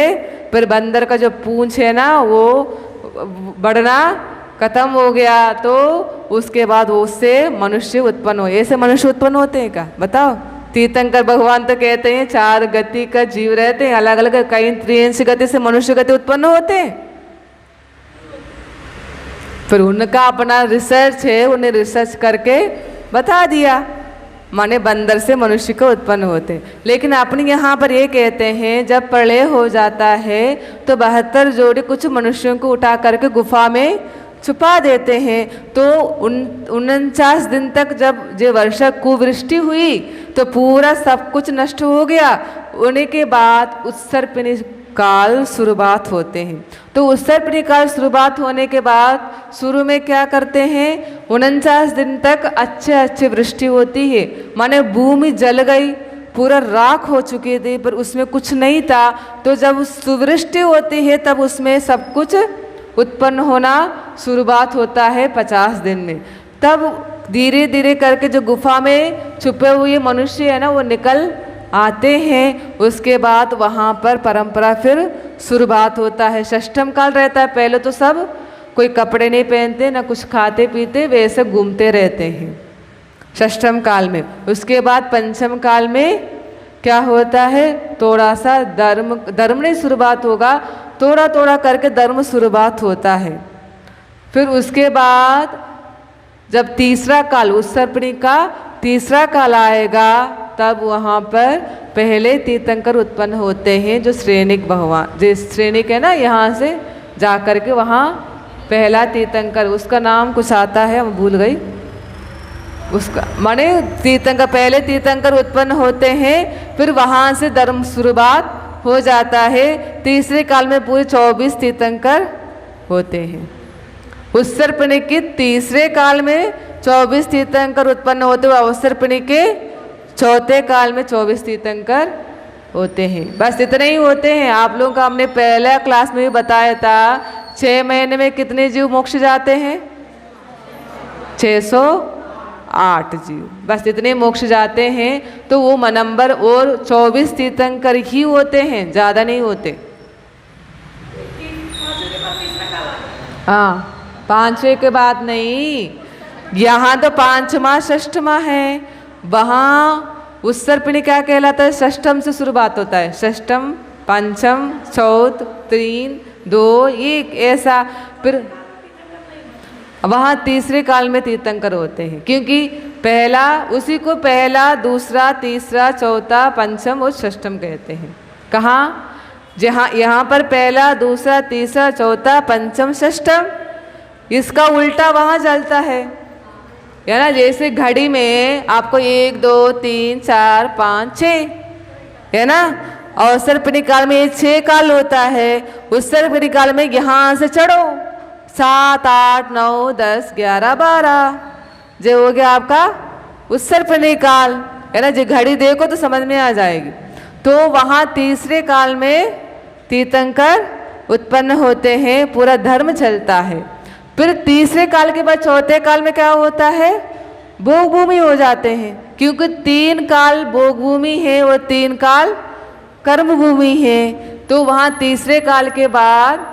फिर बंदर का जो पूंछ है ना वो बढ़ना खत्म हो गया, तो उसके बाद उससे मनुष्य उत्पन्न हुए। ऐसे मनुष्य उत्पन्न होते हैं क्या? बताओ। तीर्थंकर भगवान तो कहते हैं 4 गति का जीव रहते हैं, अलग अलग, कई त्रियंश गति से मनुष्य गति उत्पन्न होते हैं। फिर उनका अपना रिसर्च है, उन्हें रिसर्च करके बता दिया, माने बंदर से मनुष्य को उत्पन्न होते। लेकिन अपने यहाँ पर ये कहते हैं जब प्रलय हो जाता है तो 72 जोड़ी कुछ मनुष्यों को उठा करके गुफा में छुपा देते हैं। तो 49 दिन तक जब जो वर्षा कुवृष्टि हुई तो पूरा सब कुछ नष्ट हो गया। उन्हीं के बाद उत्सर्पिणी काल शुरुआत होते हैं। तो उत्सर्पिणी काल शुरुआत होने के बाद शुरू में क्या करते हैं? 49 दिन तक अच्छे वृष्टि होती है, माने भूमि जल गई, पूरा राख हो चुकी थी, पर उसमें कुछ नहीं था। तो जब सुवृष्टि होती है तब उसमें सब कुछ उत्पन्न होना शुरुआत होता है 50 दिन में। तब धीरे धीरे करके जो गुफा में छुपे हुए मनुष्य है ना वो निकल आते हैं। उसके बाद वहाँ पर परंपरा फिर शुरुआत होता है। षष्ठम काल रहता है, पहले तो सब कोई कपड़े नहीं पहनते, ना कुछ खाते पीते, वैसे घूमते रहते हैं षष्ठम काल में। उसके बाद पंचम काल में क्या होता है? थोड़ा सा धर्म नहीं शुरुआत होगा, थोड़ा थोड़ा करके धर्म शुरुआत होता है। फिर उसके बाद जब तीसरा काल, उत्सर्पिणी का तीसरा काल आएगा, तब वहाँ पर पहले तीर्थंकर उत्पन्न होते हैं, जो श्रेणिक भगवान, जो श्रेणिक है ना, यहाँ से जा कर के वहाँ पहला तीर्थंकर, उसका नाम कुछ आता है, मैं भूल गई उसका, माने तीर्थंकर, पहले तीर्थंकर उत्पन्न होते हैं, फिर वहाँ से धर्म शुरुआत हो जाता है। तीसरे काल में पूरे 24 तीर्थंकर होते हैं। उत्सर्पिणी के तीसरे काल में 24 तीर्थंकर उत्पन्न होते हुए उत्सर्पिणी के चौथे काल में 24 तीर्थंकर होते हैं। बस इतने ही होते हैं। आप लोगों का हमने पहला क्लास में भी बताया था 6 महीने में कितने जीव मोक्ष जाते हैं? 608 जीव, बस इतने मोक्ष जाते हैं। तो वो नंबर और 24 तीर्थंकर ही होते हैं, ज़्यादा नहीं होते। हाँ, 5वें के बाद नहीं, यहाँ तो 5वां 6वां है, वहाँ उत्सर्पिणी क्या कहलाता है? षष्ठम से शुरुआत होता है, षष्ठम, पंचम, चौथ, 3, 2, 1 ऐसा। फिर वहाँ तीसरे काल में तीर्थंकर होते हैं, क्योंकि पहला, उसी को पहला, दूसरा, तीसरा, चौथा, पंचम और षष्ठम कहते हैं। कहाँ? जहाँ यहाँ पर पहला, दूसरा, तीसरा, चौथा, पंचम, षष्ठम, इसका उल्टा वहाँ चलता है ना। जैसे घड़ी में आपको 1, 2, 3, 4, 5, 6 है ना, और उत्सर्पिणी काल में 6 काल होता है। उत्सर्पिणी काल में यहाँ से चढ़ो 7, 8, 9, 10, 11, 12, जो हो गया आपका उत्सर्पिणी काल है ना। जो घड़ी देखो तो समझ में आ जाएगी। तो वहाँ तीसरे काल में तीर्थंकर उत्पन्न होते हैं, पूरा धर्म चलता है। फिर तीसरे काल के बाद चौथे काल में क्या होता है? भोग भूमि हो जाते हैं, क्योंकि 3 काल भोग भूमि है और 3 काल कर्म भूमि है। तो वहाँ तीसरे काल के बाद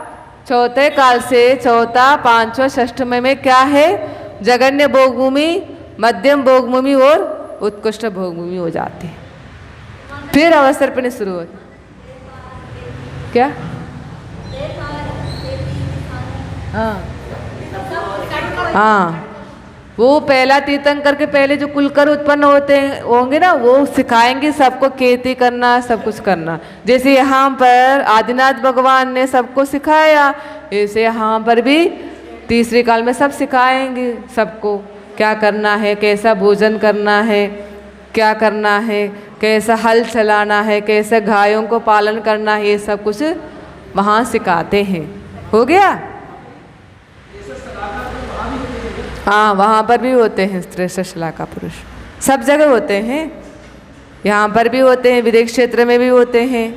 चौथे काल से चौथा, पांचवा, षष्ठम में क्या है? जगन्य भोग भूमि, मध्यम भोग भूमि और उत्कृष्ट भोग भूमि हो जाती है। फिर अवसर्पणी शुरू होती क्या? हाँ, वो पहला तीर्थंकर के पहले जो कुलकर उत्पन्न होंगे ना, वो सिखाएंगे सबको खेती करना, सब कुछ करना। जैसे यहाँ पर आदिनाथ भगवान ने सबको सिखाया, ऐसे यहाँ पर भी तीसरे काल में सब सिखाएंगे सबको क्या करना है, कैसा भोजन करना है, क्या करना है, कैसा हल चलाना है, कैसे गायों को पालन करना है, ये सब कुछ वहाँ सिखाते हैं। हो गया? हाँ, वहाँ पर भी होते हैं श्रेष्ठ शलाका पुरुष, सब जगह होते हैं। यहाँ पर भी होते हैं, विदेश क्षेत्र में भी होते हैं।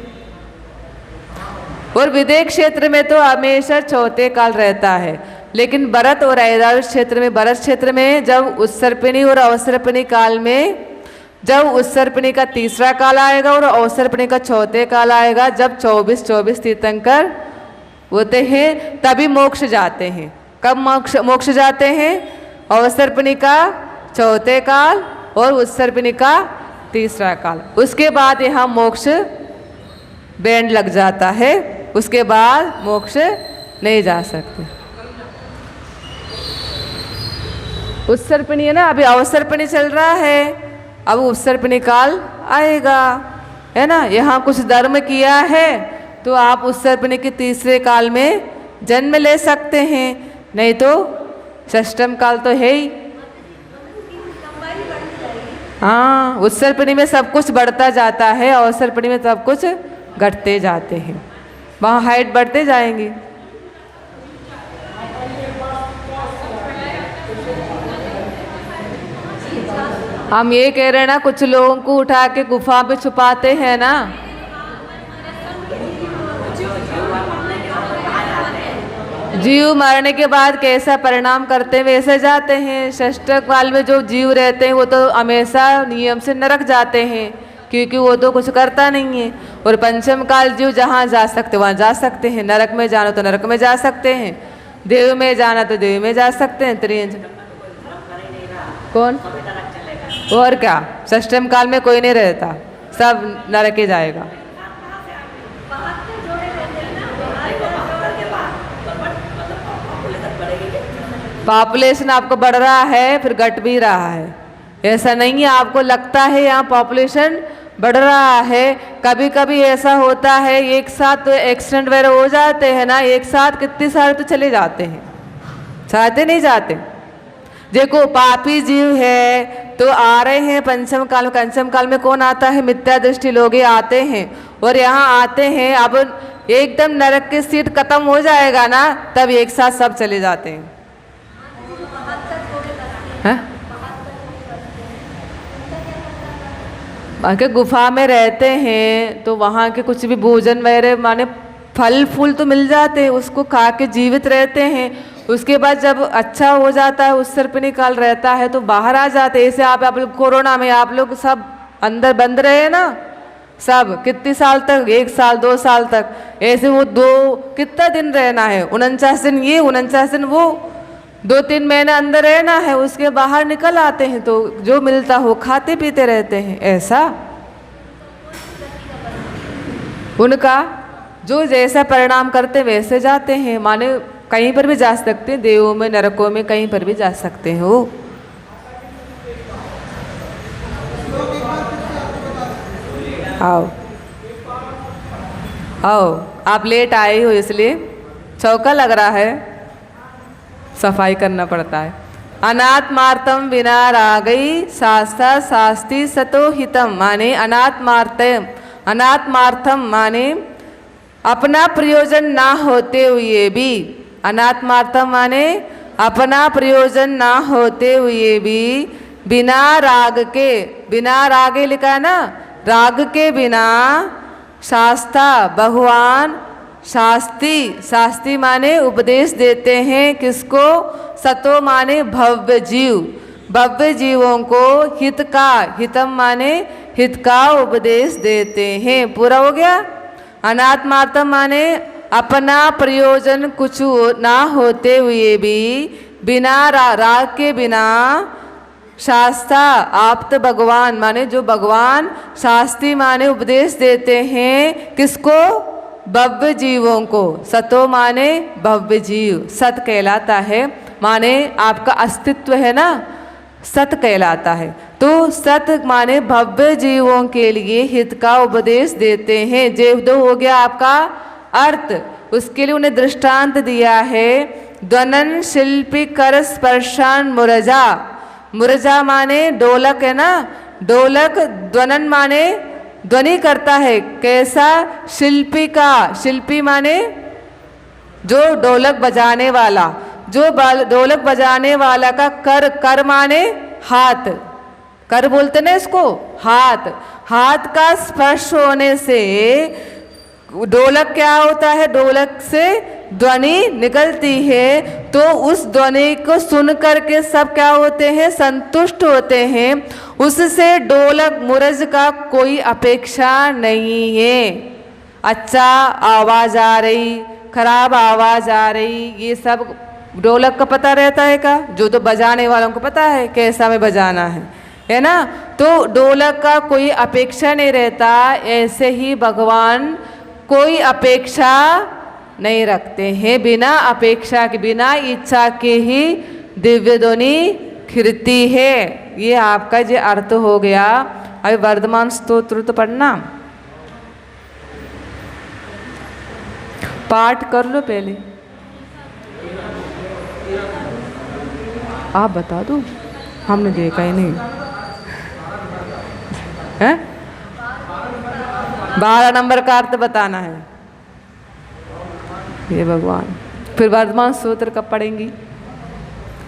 और विदेश क्षेत्र में तो हमेशा चौथे काल रहता है, लेकिन भरत और ऐरावत क्षेत्र में, भरत क्षेत्र में जब उत्सर्पिणी और अवसर्पिणी काल में, जब उत्सर्पिणी का तीसरा काल आएगा और अवसर्पिणी का चौथे काल आएगा, जब 24 तीर्थंकर होते हैं, तभी मोक्ष जाते हैं। कब मोक्ष जाते हैं? अवसर्पिणी का चौथे काल और उत्सर्पिणी का तीसरा काल। उसके बाद यहाँ मोक्ष बैंड लग जाता है, उसके बाद मोक्ष नहीं जा सकते। उत्सर्पिणी है ना, अभी अवसर्पिणी चल रहा है, अब उत्सर्पिणी काल आएगा, है ना। यहाँ कुछ धर्म किया है तो आप उत्सर्पिणी के तीसरे काल में जन्म ले सकते हैं, नहीं तो षष्ठम काल तो है ही। हाँ, उत्सर्पिणी में सब कुछ बढ़ता जाता है, अवसर्पिणी में सब कुछ घटते जाते हैं, वहाँ हाइट बढ़ते जाएंगी। हम ये कह रहे हैं ना, कुछ लोगों को उठा के गुफा पे छुपाते हैं ना, जीव मरने के बाद कैसा परिणाम करते हैं वैसे जाते हैं। षष्ठ काल में जो जीव रहते हैं वो तो हमेशा नियम से नरक जाते हैं, क्योंकि वो तो कुछ करता नहीं है। और पंचम काल जीव जहाँ जा सकते वहाँ जा सकते हैं, नरक में जाना तो नरक में जा सकते हैं, देव में जाना तो देव में जा सकते हैं। त्रियंज कौन? और क्या, षष्ठम काल में कोई नहीं रहता, सब नरक ही जाएगा। पॉपुलेशन आपको बढ़ रहा है, फिर घट भी रहा है। ऐसा नहीं है आपको लगता है यहाँ पॉपुलेशन बढ़ रहा है, कभी कभी ऐसा होता है एक साथ तो एक्सीडेंट वगैरह हो जाते हैं ना, एक साथ कितने सारे तो चले जाते हैं, चाहते नहीं जाते। देखो पापी जीव है तो आ रहे हैं पंचम काल में। पंचम काल में कौन आता है? मिथ्या दृष्टि लोग ही आते हैं, और यहाँ आते हैं। अब एकदम नरक की सीट खत्म हो जाएगा ना, तब एक साथ सब चले जाते हैं। वहाँ के गुफा में रहते हैं तो वहाँ के कुछ भी भोजन वगैरह माने फल फूल तो मिल जाते हैं, उसको खा के जीवित रहते हैं। उसके बाद जब अच्छा हो जाता है, उत्सर्पिणी काल रहता है, तो बाहर आ जाते हैं। ऐसे आप लोग कोरोना में आप लोग सब अंदर बंद रहे ना, सब कितने साल तक, 1 साल 2 साल तक, ऐसे वो कितना दिन रहना है, 49 दिन ये 49 दिन वो, 2-3 महीने अंदर रहना है, उसके बाहर निकल आते हैं तो जो मिलता हो खाते पीते रहते हैं। ऐसा उनका जो जैसा परिणाम करते वैसे जाते हैं, माने कहीं पर भी जा सकते हैं, देवों में नरकों में कहीं पर भी जा सकते हैं वो। आओ आओ, आप लेट आए हो इसलिए चौका लग रहा है, सफाई करना पड़ता है। अनात्मार्थम विना रागई शास्त्र शास्ति सतो हितम, माने अनात्मार्थम माने अपना प्रयोजन ना होते हुए भी, अनात्मार्थम माने अपना प्रयोजन ना होते हुए भी, बिना राग के, बिना रागे लिखा है ना, राग के बिना शास्त्र भगवान शास्त्री, शास्त्री माने उपदेश देते हैं किसको? सतो माने भव्य जीव, भव्य जीवों को हित का, हितम माने हित का उपदेश देते हैं। पूरा हो गया। अनात्मार्थम माने अपना प्रयोजन कुछ ना होते हुए भी बिना राग के बिना शास्त्रा आप्त भगवान माने जो भगवान शास्त्री माने उपदेश देते हैं किसको? भव्य जीवों को। सतो माने भव्य जीव, सत कहलाता है, माने आपका अस्तित्व है ना, सत कहलाता है। तो सत माने भव्य जीवों के लिए हित का उपदेश देते हैं। जे दो हो गया आपका अर्थ। उसके लिए उन्हें दृष्टांत दिया है, ध्वनन शिल्पी कर स्पर्शान मुरजा। मुरजा माने ढोलक है ना, ढोलक ध्वनन माने ध्वनि करता है। कैसा? शिल्पी का, शिल्पी माने जो ढोलक बजाने वाला, जो ढोलक बजाने वाला का कर, कर माने हाथ, कर बोलते ना इसको, हाथ, हाथ का स्पर्श होने से ढोलक क्या होता है? ढोलक से ध्वनि निकलती है। तो उस ध्वनि को सुन करके सब क्या होते हैं? संतुष्ट होते हैं। उससे ढोलक मुरज का कोई अपेक्षा नहीं है। अच्छा आवाज आ रही, खराब आवाज आ रही, ये सब ढोलक का पता रहता है का? जो तो बजाने वालों को पता है कैसा में बजाना है ना। तो ढोलक का कोई अपेक्षा नहीं रहता। ऐसे ही भगवान कोई अपेक्षा नहीं रखते हैं, बिना अपेक्षा के, बिना इच्छा के ही दिव्य ध्वनि खिरती है। ये आपका जो अर्थ हो गया। अभी वर्धमान स्तोत्र तो पढ़ना, पाठ कर लो पहले। आप बता दो, हमने देखा ही नहीं है। 12 नंबर का अर्थ बताना है। ये भगवान। फिर वर्धमान सूत्र कब पढ़ेंगी?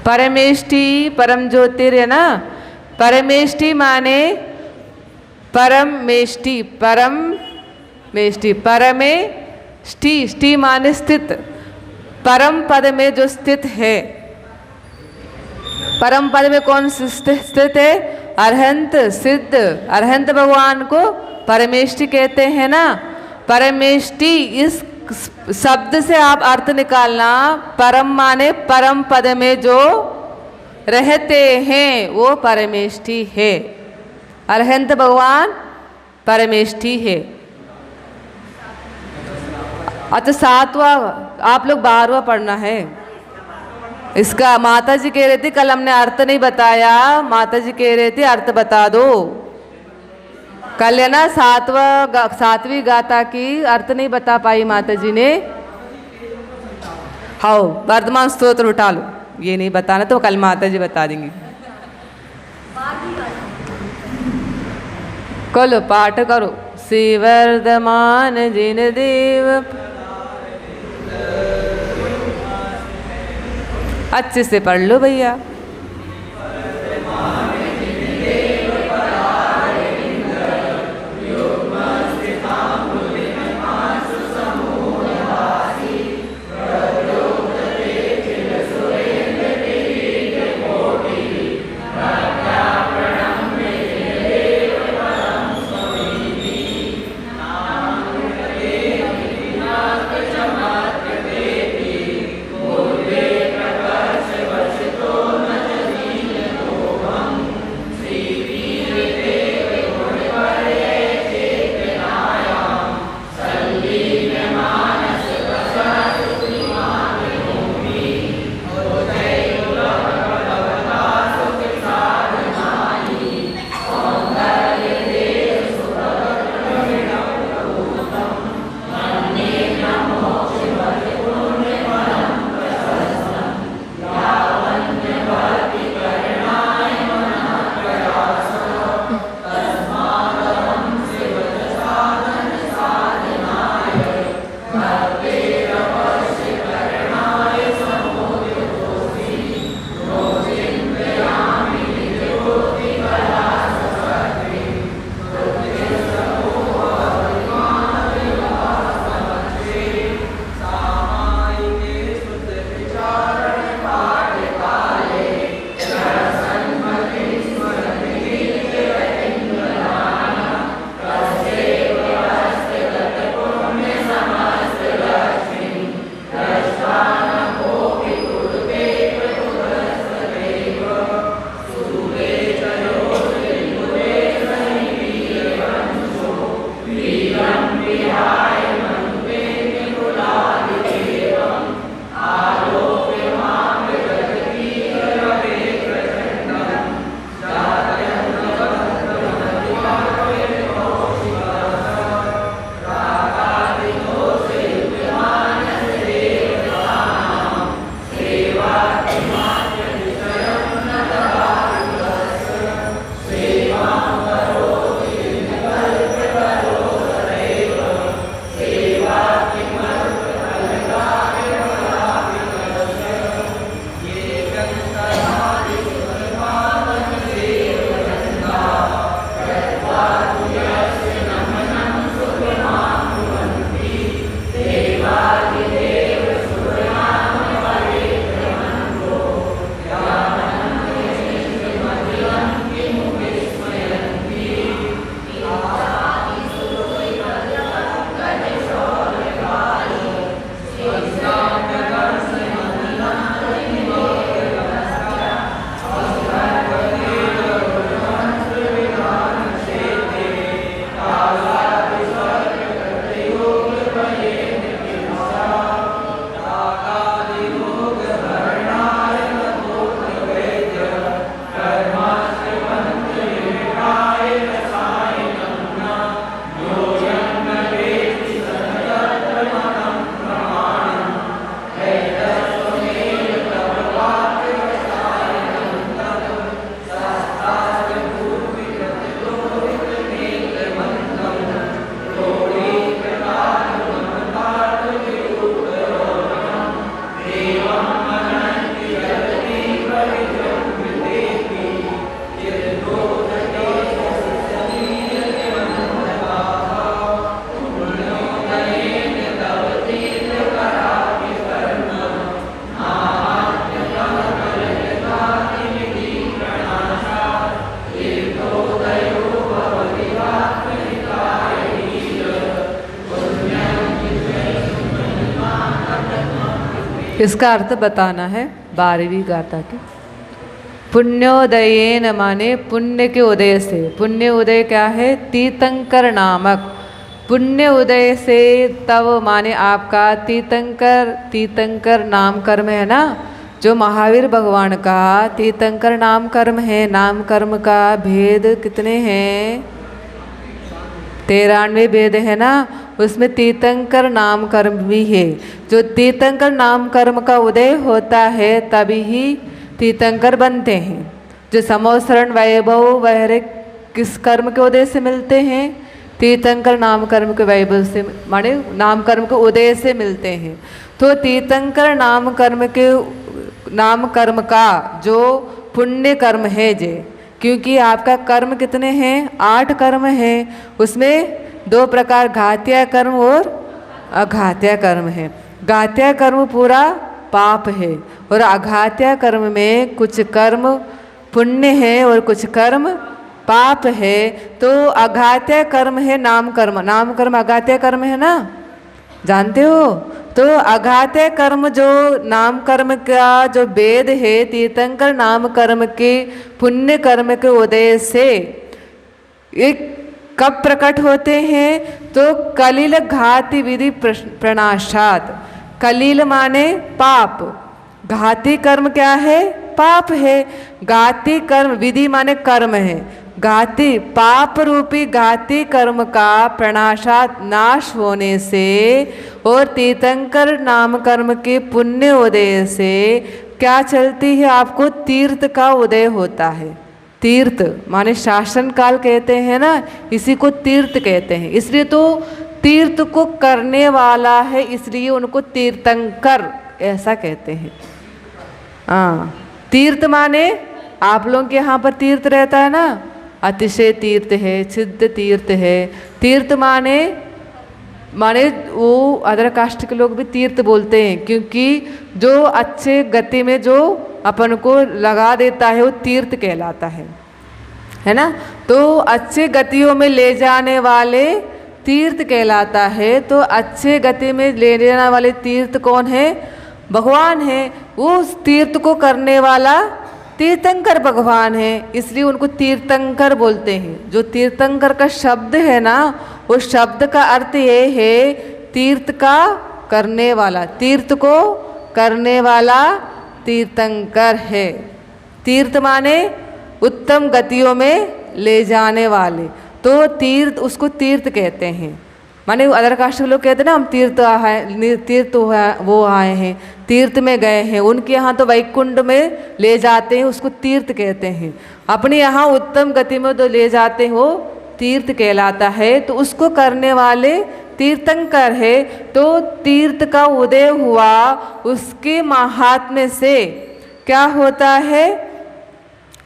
परमेष्टि परम ज्योतिर है ना। परमेष्टि माने परमेष्टि, परम मेष्टि, परमे ष्टि, ष्टि माने स्थित, परम पद में जो स्थित है। परम पद में कौन स्थित है? अरहंत सिद्ध, अरहंत भगवान को परमेष्टि कहते हैं ना। परमेष्टि, इस शब्द से आप अर्थ निकालना। परम माने परम पद में जो रहते हैं वो परमेष्टि है। अरहंत भगवान परमेष्टि है। अच्छा 7वां, आप लोग 12वां पढ़ना है इसका। माता जी कह रही थी कल हमने अर्थ नहीं बताया, माता जी कह रहे थे अर्थ बता दो कल है ना। 7वीं गाथा की अर्थ नहीं बता पाई माता जी ने। हाँ वर्धमान स्तोत्र उठा लो, ये नहीं बताना तो कल माता जी बता देंगी। कल पाठ करो। श्री वर्धमान जिन देव, अच्छे से पढ़ लो भैया। इसका अर्थ बताना है 12वीं गाथा की। पुण्योदयेन माने पुण्य के उदय से। पुण्य उदय क्या है? तीर्थंकर नामक पुण्य उदय से तब माने आपका तीर्थंकर नाम कर्म है ना, जो महावीर भगवान का तीर्थंकर नाम कर्म है। नाम कर्म का भेद कितने हैं? 93 भेद है ना, उसमें तीर्थंकर नाम कर्म भी है। जो तीर्थंकर नाम कर्म का उदय होता है तभी ही तीर्थंकर बनते हैं। जो समोसरण वैभव वह किस कर्म के उदय से मिलते हैं? तीर्थंकर नाम कर्म के वैभव से, माने नाम कर्म के उदय से मिलते हैं। तो तीर्थंकर नाम कर्म का जो पुण्य कर्म है जे, क्योंकि आपका कर्म कितने हैं? 8 कर्म हैं। उसमें 2 प्रकार घात्या कर्म और अघात्या कर्म है। घात्या कर्म पूरा पाप है और अघात्या कर्म में कुछ कर्म पुण्य है और कुछ कर्म पाप है। तो अघात्य कर्म है नाम कर्म। नाम कर्म अघात्य कर्म है ना, जानते हो? तो अघात्य कर्म जो नाम कर्म का जो भेद है, तीर्थंकर नाम कर्म के पुण्य कर्म के उदय से एक कब प्रकट होते हैं? तो कलिल घाति विधि प्रणाशात। कलिल माने पाप, घाती कर्म क्या है? पाप है। घाती कर्म विधि माने कर्म है। घाती पाप रूपी घाती कर्म का प्रणाशात नाश होने से और तीर्थंकर नाम कर्म के पुण्य उदय से क्या चलती है? आपको तीर्थ का उदय होता है। तीर्थ माने शासन काल कहते हैं ना, इसी को तीर्थ कहते हैं। इसलिए तो तीर्थ को करने वाला है, इसलिए उनको तीर्थंकर ऐसा कहते हैं। हाँ, तीर्थ माने आप लोगों के यहाँ पर तीर्थ रहता है ना, अतिशय तीर्थ है, सिद्ध तीर्थ है। तीर्थ माने वो अदर कास्ट के लोग भी तीर्थ बोलते हैं, क्योंकि जो अच्छे गति में जो अपन को लगा देता है वो तीर्थ कहलाता है ना। तो अच्छे गतियों में ले जाने वाले तीर्थ कहलाता है। तो अच्छे गति में ले जाने वाले तीर्थ कौन है? भगवान है। वो उस तीर्थ को करने वाला तीर्थंकर भगवान है, इसलिए उनको तीर्थंकर बोलते हैं। जो तीर्थंकर का शब्द है ना, वो शब्द का अर्थ ये है तीर्थ का करने वाला, तीर्थ को करने वाला तीर्थंकर है। तीर्थ माने उत्तम गतियों में ले जाने वाले, तो तीर्थ उसको तीर्थ कहते हैं। माने अदर कास्ट के लोग कहते हैं ना, हम तीर्थ वो आए हैं, तीर्थ में गए हैं। उनके यहाँ तो वैकुंठ में ले जाते हैं, उसको तीर्थ कहते हैं। अपने यहाँ उत्तम गति में तो ले जाते हैं, वो तीर्थ कहलाता है। तो उसको करने वाले तीर्थंकर है। तो तीर्थ का उदय हुआ, उसके महात्म्य से क्या होता है?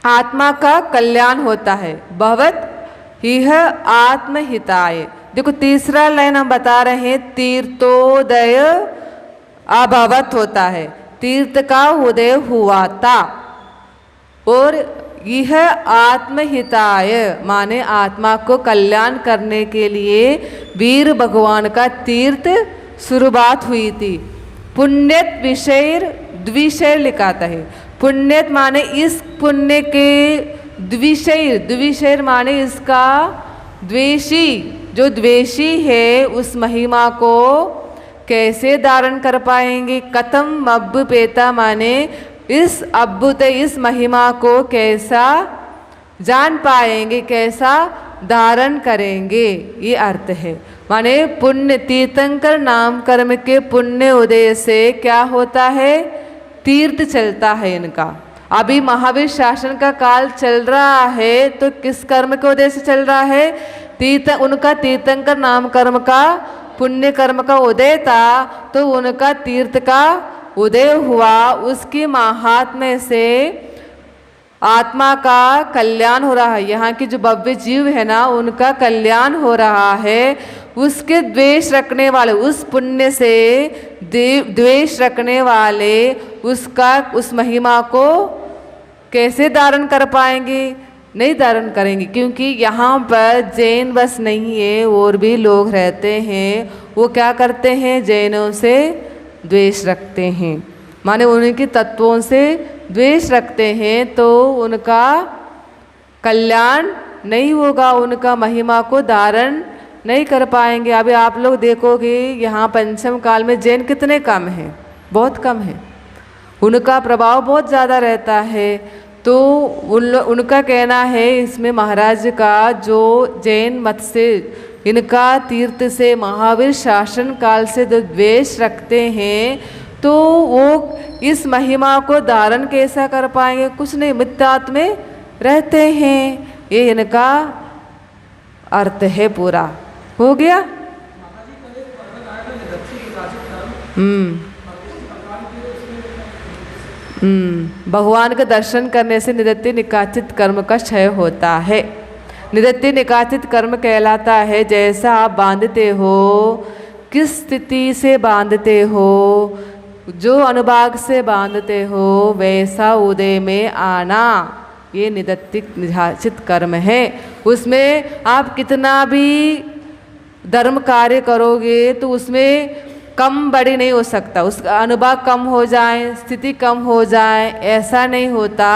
आत्मा का कल्याण होता है। भवत इह आत्महिताय। देखो तीसरा लाइन हम बता रहे हैं, तीर्थोदय अभवत होता है, तीर्थ का उदय हुआ था। और यह आत्महिताय माने आत्मा को कल्याण करने के लिए वीर भगवान का तीर्थ शुरुआत हुई थी। पुण्यत विषय द्विषय लिखाता है। पुण्यत माने इस पुण्य के द्विषय माने इसका द्वेषी, जो द्वेषी है उस महिमा को कैसे धारण कर पाएंगे? कथम अब्ब पेता माने इस अद्भुत इस महिमा को कैसा जान पाएंगे, कैसा धारण करेंगे, ये अर्थ है। माने पुण्य तीर्थंकर नाम कर्म के पुण्य उदय से क्या होता है? तीर्थ चलता है इनका। अभी महावीर शासन का काल चल रहा है, तो किस कर्म के उदय से चल रहा है? उनका तीर्थंकर नाम कर्म का पुण्य कर्म का उदय था, तो उनका तीर्थ का उदय हुआ। उसके महात्म्य से आत्मा का कल्याण हो रहा है। यहाँ की जो भव्य जीव है ना, उनका कल्याण हो रहा है। उसके द्वेष रखने वाले, उस पुण्य से द्वेष रखने वाले उस महिमा को कैसे धारण कर पाएंगे? नहीं धारण करेंगे, क्योंकि यहाँ पर जैन बस नहीं है, और भी लोग रहते हैं। वो क्या करते हैं? जैनों से द्वेष रखते हैं। माने उनके तत्वों से द्वेष रखते हैं तो उनका कल्याण नहीं होगा, उनका महिमा को धारण नहीं कर पाएंगे। अभी आप लोग देखोगे यहाँ पंचम काल में जैन कितने कम हैं, बहुत कम हैं, उनका प्रभाव बहुत ज़्यादा रहता है। तो उनका कहना है इसमें महाराज का, जो जैन मत से इनका तीर्थ से महावीर शासन काल से जो द्वेष रखते हैं तो वो इस महिमा को धारण कैसा कर पाएंगे, कुछ नहीं, मिथ्यात्व में रहते हैं। ये इनका अर्थ है, पूरा हो गया। भगवान का दर्शन करने से निदत्ति निकाचित कर्म का क्षय होता है। निदत्ति निकाचित कर्म कहलाता है जैसा आप बांधते हो, किस स्थिति से बांधते हो, जो अनुभाग से बांधते हो वैसा उदय में आना, ये निदत्ति निकाचित कर्म है। उसमें आप कितना भी धर्म कार्य करोगे तो उसमें कम बड़ी नहीं हो सकता, उसका अनुभाग कम हो जाए, स्थिति कम हो जाए, ऐसा नहीं होता।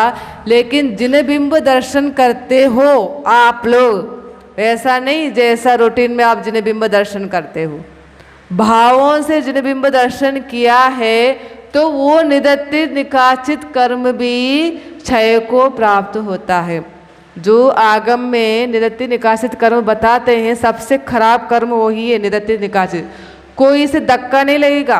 लेकिन जिन बिंब दर्शन करते हो आप लोग, ऐसा नहीं जैसा रूटीन में आप जिन बिंब दर्शन करते हो, भावों से जिन बिंब दर्शन किया है तो वो निदत्ति निकाचित कर्म भी क्षय को प्राप्त होता है। जो आगम में निदत्ति निकाचित कर्म बताते हैं, सबसे खराब कर्म वही है निदत्ति निकाचित। कोई इसे धक्का नहीं लगेगा,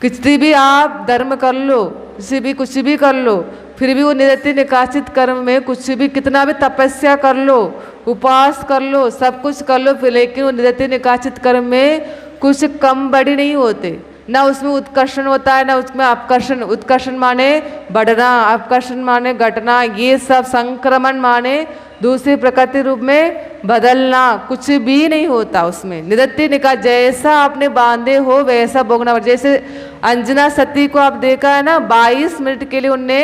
कितनी भी आप धर्म कर लो, किसी भी कुछ भी कर लो, फिर भी वो निदत्ति निकाचित कर्म में कुछ भी, कितना भी तपस्या कर लो, उपवास कर लो, सब कुछ कर लो, फिर लेकिन वो निदत्ति निकाचित कर्म में कुछ कम बड़ी नहीं होते, ना उसमें उत्कर्षण होता है ना उसमें अपकर्षण। उत्कर्षण माने बढ़ना, अपकर्षण माने घटना, ये सब संक्रमण माने दूसरी प्रकृति रूप में बदलना, कुछ भी नहीं होता उसमें। निदत्ति निकाच जैसा आपने बांधे हो वैसा भोगना। जैसे अंजना सती को आप देखा है ना, 22 मिनट के लिए उनने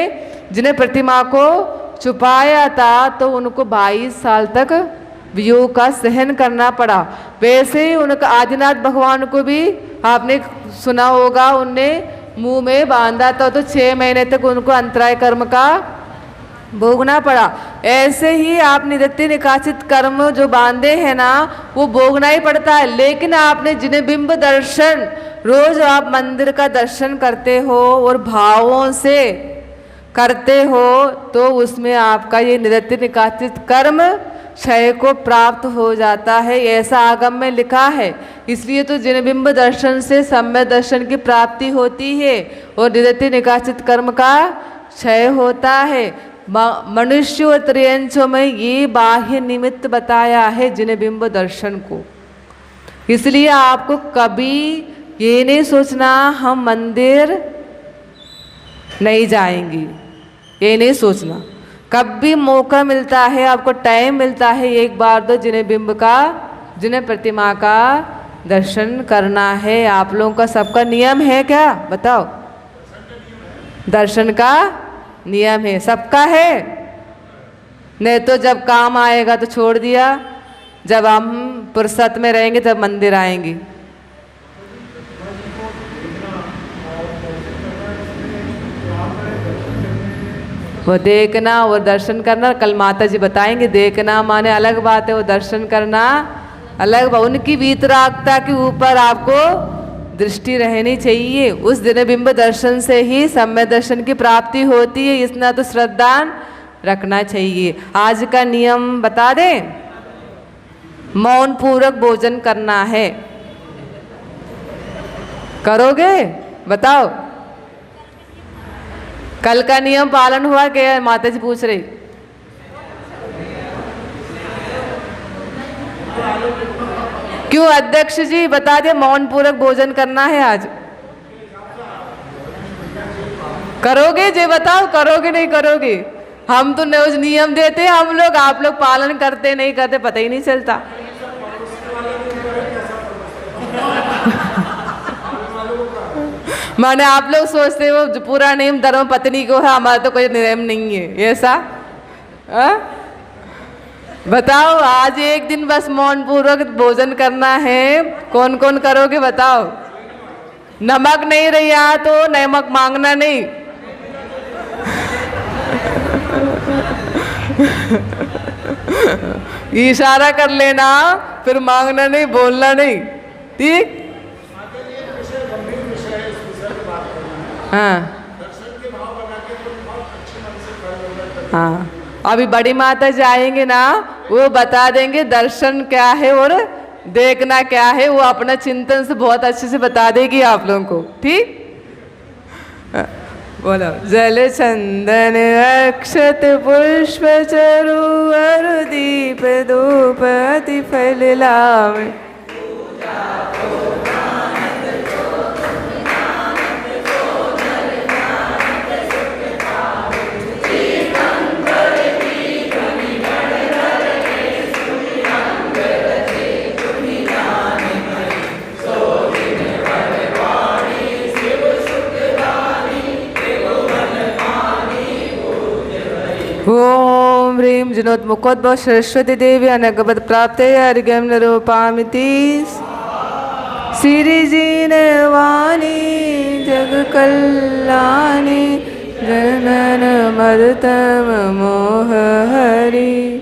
जिन्हें प्रतिमा को छुपाया था तो उनको 22 साल तक वियोग का सहन करना पड़ा। वैसे ही उनका आदिनाथ भगवान को भी आपने सुना होगा, उनने मुंह में बांधा था तो 6 महीने तक उनको अंतराय कर्म का भोगना पड़ा। ऐसे ही आप निदत्ति निकाचित कर्म जो बांधे हैं ना, वो भोगना ही पड़ता है। लेकिन आपने जिन्हें बिंब दर्शन, रोज आप मंदिर का दर्शन करते हो और भावों से करते हो तो उसमें आपका ये निदत्ति निकाचित कर्म क्षय को प्राप्त हो जाता है, ऐसा आगम में लिखा है। इसलिए तो जिन बिंब दर्शन से सम्यक दर्शन की प्राप्ति होती है और निदत्ति निकाचित कर्म का क्षय होता है। मनुष्य और त्रियंचों में ये बाह्य निमित्त बताया है जिन बिंब दर्शन को। इसलिए आपको कभी ये नहीं सोचना हम मंदिर नहीं जाएंगे, ये नहीं सोचना। कभी मौका मिलता है, आपको टाइम मिलता है, एक बार तो जिन्हें बिंब का, जिन्हें प्रतिमा का दर्शन करना है। आप लोगों का सबका नियम है क्या बताओ? दर्शन का नियम है, सबका है। नहीं तो जब काम आएगा तो छोड़ दिया, जब हम फुर्सत में रहेंगे तब मंदिर आएंगे। वो देखना वो दर्शन करना, कल माता जी बताएंगे। देखना माने अलग बात है, वो दर्शन करना अलग बात। उनकी वीतरागता के ऊपर आपको दृष्टि रहनी चाहिए। उस दिन बिंब दर्शन से ही सम्यक दर्शन की प्राप्ति होती है, इतना तो श्रद्धा रखना चाहिए। आज का नियम बता दें, मौन पूर्वक भोजन करना है। करोगे बताओ? कल का नियम पालन हुआ क्या? माता जी पूछ रही। क्यों अध्यक्ष जी बता दे, मौन पूर्वक भोजन करना है आज। करोगे जी बताओ, करोगे नहीं करोगे? हम तो रोज नियम देते हम लोग, आप लोग पालन करते नहीं करते पता ही नहीं चलता। माने आप लोग सोचते हो जो पूरा नियम धर्म पत्नी को है, हमारा तो कोई नियम नहीं है ऐसा। बताओ आज एक दिन बस मौन पूर्वक भोजन करना है, कौन कौन करोगे बताओ? नमक नहीं रहा तो नमक मांगना नहीं। इशारा कर लेना, फिर मांगना नहीं, बोलना नहीं। ठीक। हाँ हाँ, अभी बड़ी माता जाएंगे ना, वो बता देंगे दर्शन क्या है और देखना क्या है। वो अपना चिंतन से बहुत अच्छे से बता देगी आप लोगों को। ठीक। बोलो। जल चंदन अक्षत पुष्प चरु अरु दीप धूप अति फल लावे। ओम ह्रीं जिनोत्मुखोद्भव सरस्वती देवी अनगपद प्राप्ते अर्घ्यं निरूपामिति। सिरिजिनवाणी जग कल्याणी जनन मदतम मोह हरि।